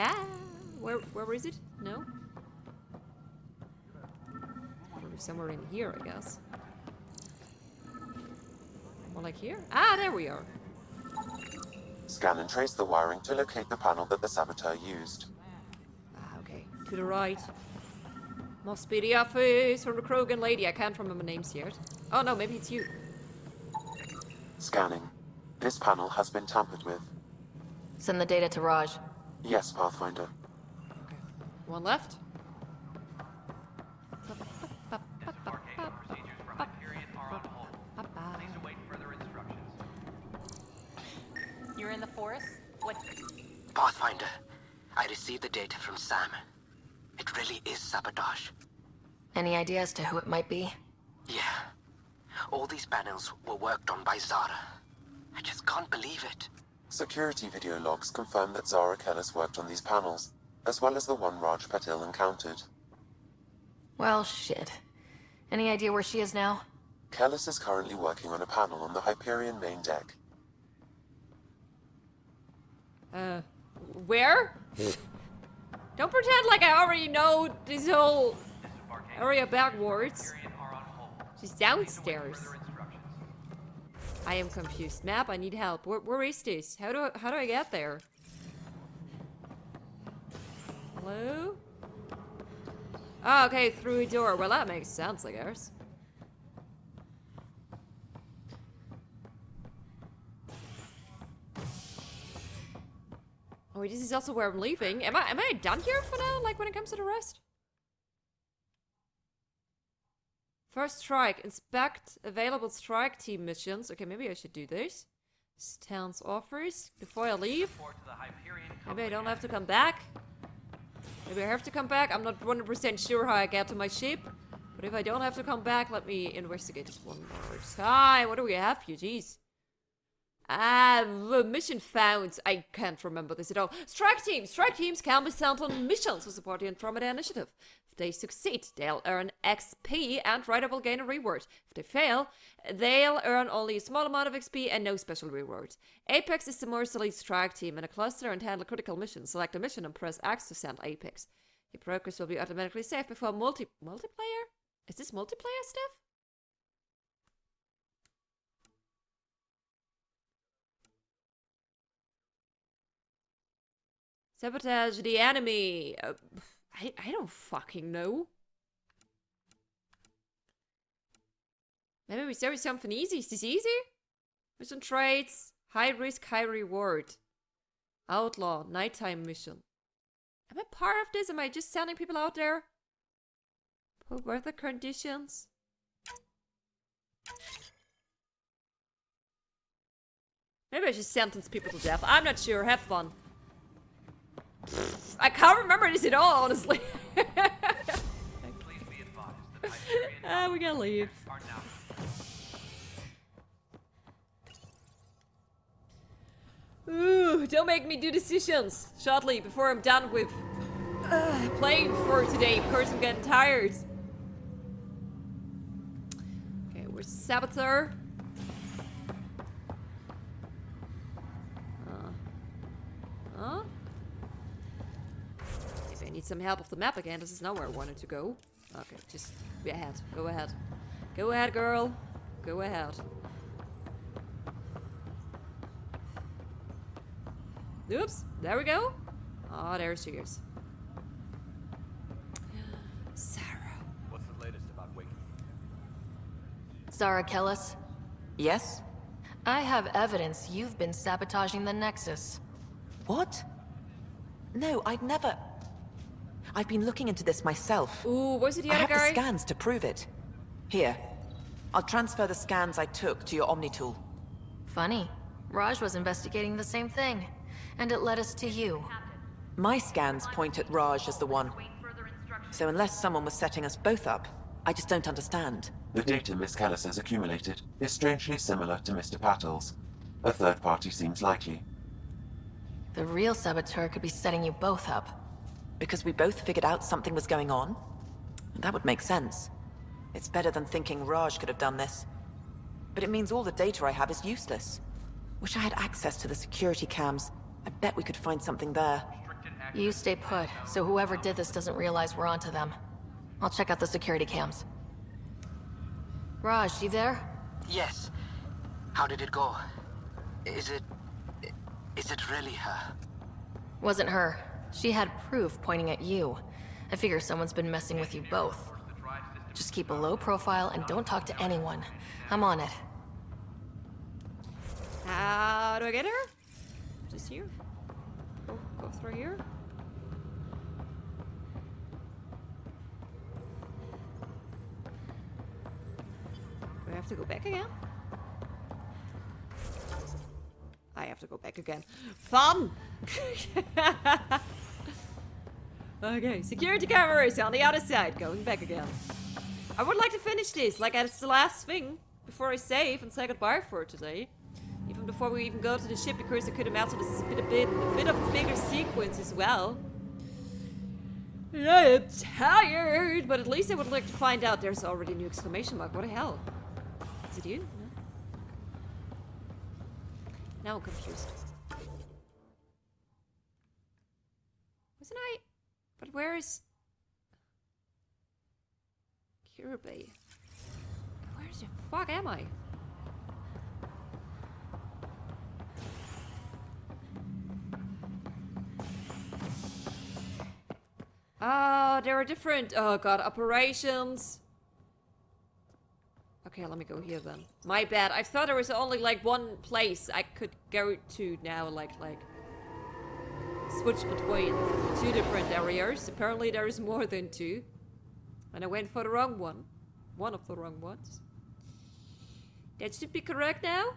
Where is it? No? Probably somewhere in here, I guess. More like here? Ah, there we are. Scan and trace the wiring to locate the panel that the saboteur used. Okay, to the right. Must be the office from the Krogan lady. I can't remember names yet. Oh no, maybe it's you. Scanning. This panel has been tampered with. Send the data to Raj. Yes, Pathfinder. One left. Embarkation procedures for Hyperion are on hold. Please await further instructions. You're in the forest? What? Pathfinder, I received the data from Sam. It really is sabotage. Any idea as to who it might be? Yeah. All these panels were worked on by Zara. I just can't believe it. Security video logs confirm that Zara Kellis worked on these panels, as well as the one Raj Patil encountered. Well, shit. Any idea where she is now? Kellis is currently working on a panel on the Hyperion main deck. Where? Don't pretend like I already know this whole area backwards. She's downstairs. I am confused. Map, I need help. Where is this? How do I get there? Hello? Oh, okay, through a door. Well, that makes sense, I guess. Oh, this is also where I'm leaving. Am I done here for now? Like when it comes to the rest? First strike. Inspect available strike team missions. Okay, maybe I should do this. Stance offers. Before I leave. Maybe I don't have to come back. Maybe I have to come back. I'm not 100% sure how I get to my ship. But if I don't have to come back, let me investigate this one more time. What do we have here? Jeez. Mission found. I can't remember this at all. Strike teams. Strike teams can be sent on missions to support the Andromeda initiative. If they succeed, they'll earn XP and Ryder will gain a reward. If they fail, they'll earn only a small amount of XP and no special reward. Apex is the most elite strike team in a cluster and handle critical missions. Select a mission and press X to send Apex. Your progress will be automatically saved before multiplayer? Is this multiplayer stuff? Sabotage the enemy. I don't fucking know. Maybe we start with something easy. Is this easy? Mission traits. High risk, high reward. Outlaw. Nighttime mission. Am I part of this? Am I just sending people out there? Poor weather conditions. Maybe I should sentence people to death. I'm not sure. Have fun. I can't remember this at all, honestly. We gotta leave. Ooh, don't make me do decisions shortly before I'm done with playing for today, because I'm getting tired. Okay, we're Saboteur. Huh? Maybe I need some help off the map again. This is not where I wanted to go. Okay, just be ahead. Go ahead. Go ahead, girl. Go ahead. Oops, there we go. Oh, there she is. Sarah. What's the latest about Wake? Zara Kellis? Yes? I have evidence you've been sabotaging the Nexus. What? No, I'd never... I've been looking into this myself. Ooh, was it the I other have guy? the scans to prove it. Here. I'll transfer the scans I took to your Omni tool. Funny. Raj was investigating the same thing. And it led us to you. My scans point at Raj as the one. So unless someone was setting us both up, I just don't understand. The data Miss Kellis has accumulated is strangely similar to Mr. Pattle's. A third party seems likely. The real saboteur could be setting you both up. Because we both figured out something was going on? That would make sense. It's better than thinking Raj could have done this. But it means all the data I have is useless. Wish I had access to the security cams. I bet we could find something there. You stay put, so whoever did this doesn't realize we're onto them. I'll check out the security cams. Raj, you there? Yes. How did it go? Is it really her? Wasn't her. She had proof pointing at you. I figure someone's been messing with you both. Just keep a low profile and don't talk to anyone. I'm on it. How do I get her? Just here? Go through here? Do I have to go back again? I have to go back again. Fun! Okay, security cameras on the other side. Going back again. I would like to finish this, like as the last thing, before I save and say goodbye for today. Even before we even go to the ship, because I could imagine this is a bit of a bigger sequence as well. Yeah, I'm tired, but at least I would like to find out. There's already a new exclamation mark. What the hell? Is it you? No? Now I'm confused. Wasn't I? But where is Kirby? Where the fuck am I? Oh, there are different, oh god, operations. Okay, let me go here then. My bad. I thought there was only like one place I could go to now, like switch between 2 different areas. Apparently there is more than 2. And I went for the wrong one. One of the wrong ones. That should be correct now.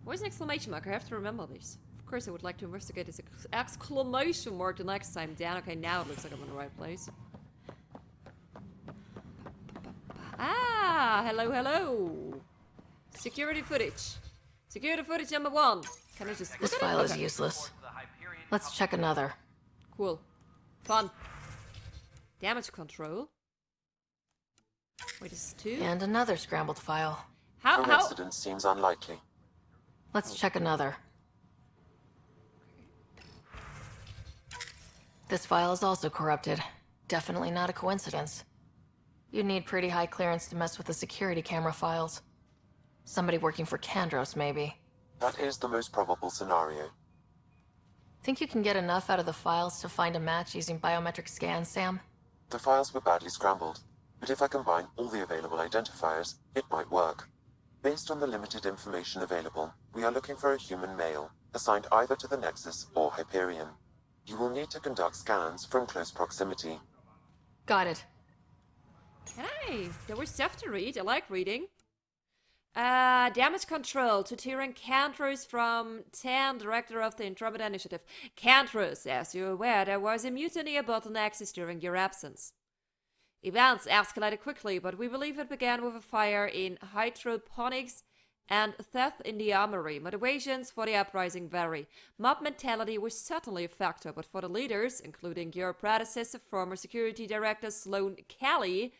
Where's an exclamation mark? I have to remember this. Of course I would like to investigate this exclamation mark the next time down. Okay, now it looks like I'm in the right place. Ah, hello, hello. Security footage. Security footage number 1. Can I just... This file is useless. Let's check another. Cool. Fun. Damage control. Wait, this is 2? And another scrambled file. How? Coincidence seems unlikely. Let's check another. This file is also corrupted. Definitely not a coincidence. You'd need pretty high clearance to mess with the security camera files. Somebody working for Kandros, maybe. That is the most probable scenario. Think you can get enough out of the files to find a match using biometric scans, Sam? The files were badly scrambled, but if I combine all the available identifiers, it might work. Based on the limited information available, we are looking for a human male, assigned either to the Nexus or Hyperion. You will need to conduct scans from close proximity. Got it. Hey, there was stuff to read. I like reading. Damage control to Tyrion Kandros from Tan, director of the Andromeda Initiative. Kandros, as you're aware, there was a mutiny aboard the Nexus during your absence. Events escalated quickly, but we believe it began with a fire in hydroponics and theft in the armory. Motivations for the uprising vary. Mob mentality was certainly a factor, but for the leaders, including your predecessor, former security director Sloan Kelly,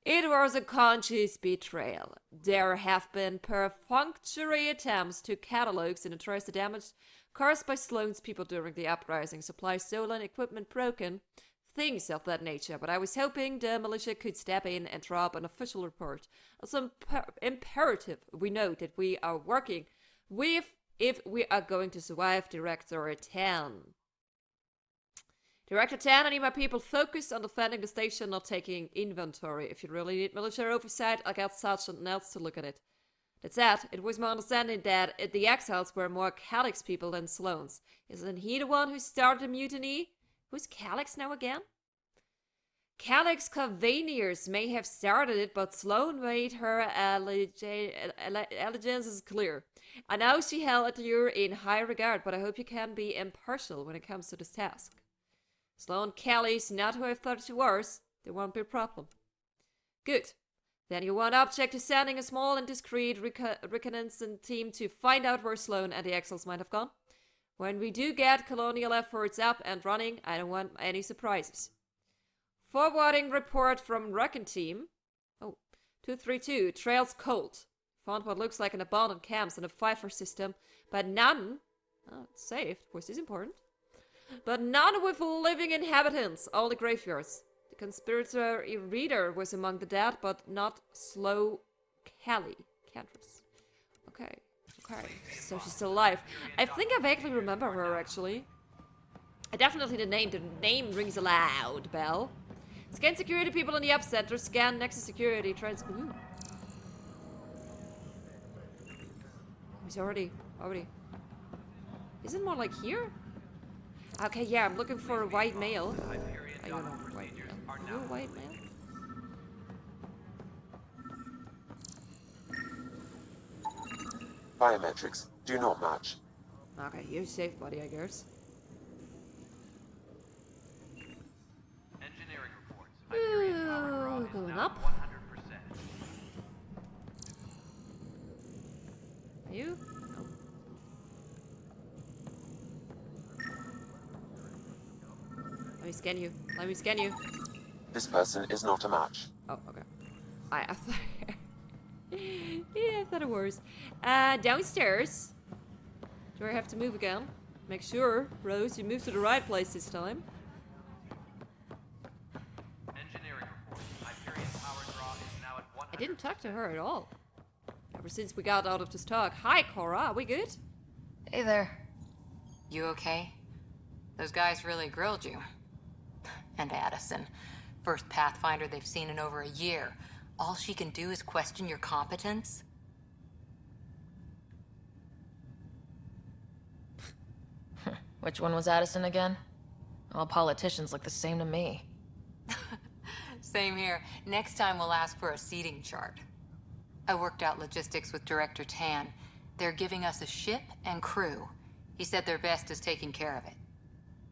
it was a conscious betrayal. There have been perfunctory attempts to catalogue and address the damage caused by Sloan's people during the uprising, supplies stolen, equipment broken, things of that nature, but I was hoping the militia could step in and draw up an official report. It's imperative we know that we are working with if we are going to survive Director 10. Director 10, I need my people focused on defending the station, not taking inventory. If you really need military oversight, I'll get Sergeant Nels to look at it. That said, it was my understanding that the exiles were more Calyx people than Sloane's. Isn't he the one who started the mutiny? Who's Calyx now again? Calyx Cavaniers may have started it, but Sloane made her allegiances clear. I know she held you in high regard, but I hope you can be impartial when it comes to this task. Sloane Kelly's not who I thought she was. There won't be a problem. Good. Then you want object to sending a small and discreet reconnaissance team to find out where Sloane and the exiles might have gone. When we do get colonial efforts up and running, I don't want any surprises. Forwarding report from Recon Team. Oh, 232, trails cold. Found what looks like an abandoned camps in a Pfeiffer system, but none, it's saved, which is important, but none with living inhabitants, all the graveyards. The conspirator Ryder was among the dead, but not Slow Kelly. Kandros. Okay. Okay, so she's still alive. I think I vaguely remember her, actually. Definitely the name rings a loud bell. Scan security people in the epicenter. Scan Nexus security. Ooh. He's already. Is it more like here? Okay, yeah, I'm looking for a white male. Are you a white male? Are you a white male? Biometrics do not match. Okay, you're safe, buddy, I guess. Engineering reports. Hyperion power draw is Going now up. 100%. Are you? No. Let me scan you. Let me scan you. This person is not a match. Oh, okay. I thought... yeah, I thought it was. Downstairs. Do I have to move again? Make sure, Rose, you move to the right place this time. Engineering reports. Hyperion power draw is now at 100%. I didn't talk to her at all. Ever since we got out of this talk. Hi, Cora. Are we good? Hey there. You okay? Those guys really grilled you. And Addison. First Pathfinder they've seen in over a year. All she can do is question your competence? Which one was Addison again? All politicians look the same to me. Same here. Next time we'll ask for a seating chart. I worked out logistics with Director Tan. They're giving us a ship and crew. He said their best is taking care of it.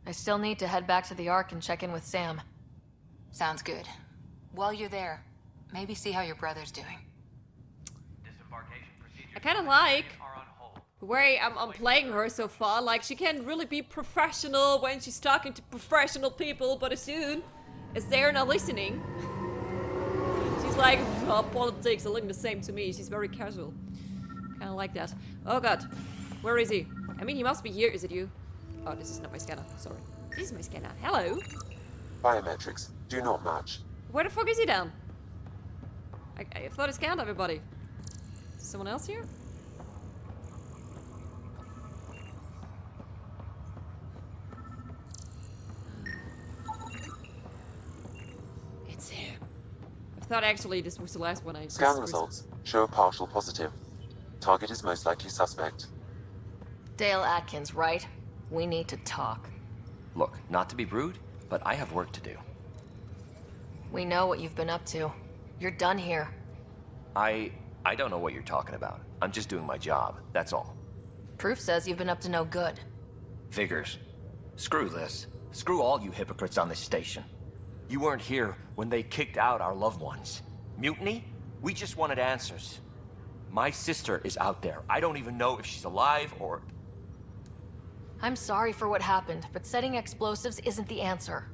I still need to head back to the Ark and check in with Sam. Sounds good. While you're there, maybe see how your brother's doing. I kind of like the way I'm playing her so far. Like, she can really be professional when she's talking to professional people, but as soon as they're not listening, she's like, oh, politics are looking the same to me. She's very casual. Kind of like that. Oh god, where is he? I mean, he must be here. Is it you? Oh, this is not my scanner. Sorry. This is my scanner. Hello? Biometrics do not match. Where the fuck is he then? I thought I scanned everybody. Is someone else here? It's him. I thought actually this was the last one I Scan results show a partial positive. Target is most likely suspect. Dale Atkins, right? We need to talk. Look, not to be rude, but I have work to do. We know what you've been up to. You're done here. I don't know what you're talking about. I'm just doing my job, that's all. Proof says you've been up to no good. Figures. Screw this. Screw all you hypocrites on this station. You weren't here when they kicked out our loved ones. Mutiny? We just wanted answers. My sister is out there. I don't even know if she's alive or... I'm sorry for what happened, but setting explosives isn't the answer.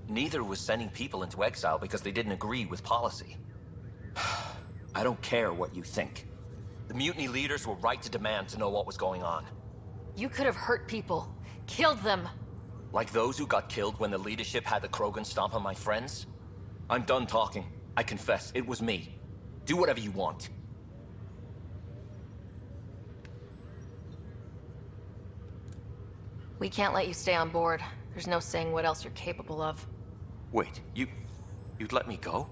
Neither was sending people into exile because they didn't agree with policy. I don't care what you think. The mutiny leaders were right to demand to know what was going on. You could have hurt people. Killed them. Like those who got killed when the leadership had the Krogan stomp on my friends? I'm done talking. I confess, it was me. Do whatever you want. We can't let you stay on board. There's no saying what else you're capable of. Wait, you'd let me go?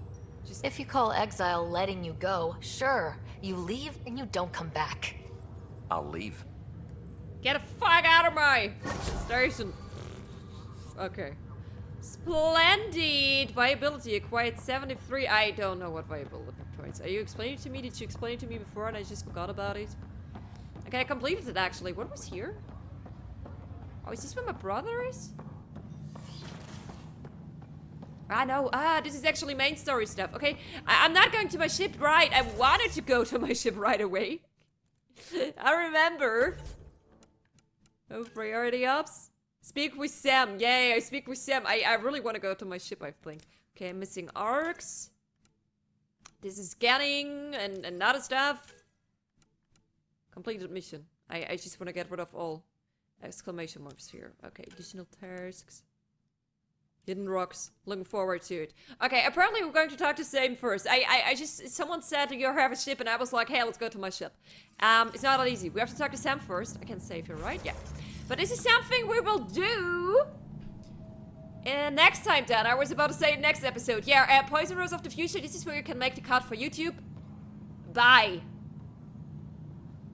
If you call exile letting you go, sure. You leave and you don't come back. I'll leave. Get the fuck out of my station. Okay. Splendid! Viability acquired 73. I don't know what viability points. Are you explaining it to me? Did you explain it to me before and I just forgot about it? Okay, I completed it actually. What was here? Oh, is this where my brother is? I know. Ah, this is actually main story stuff. Okay, I'm not going to my ship right. I wanted to go to my ship right away. I remember. Oh, priority ops. Speak with Sam. Yay, I speak with Sam. I really want to go to my ship, I think. Okay, I'm missing arcs. This is scanning and other stuff. Completed mission. I just want to get rid of all exclamation marks here. Okay, additional tasks. Hidden rocks. Looking forward to it. Okay, apparently we're going to talk to Sam first. Someone said you have a ship and I was like, hey, let's go to my ship. It's not that easy. We have to talk to Sam first. I can save here, right? Yeah. But this is something we will do next time, Dan. I was about to say next episode. Yeah, Poison Rose of the Future. This is where you can make the cut for YouTube. Bye.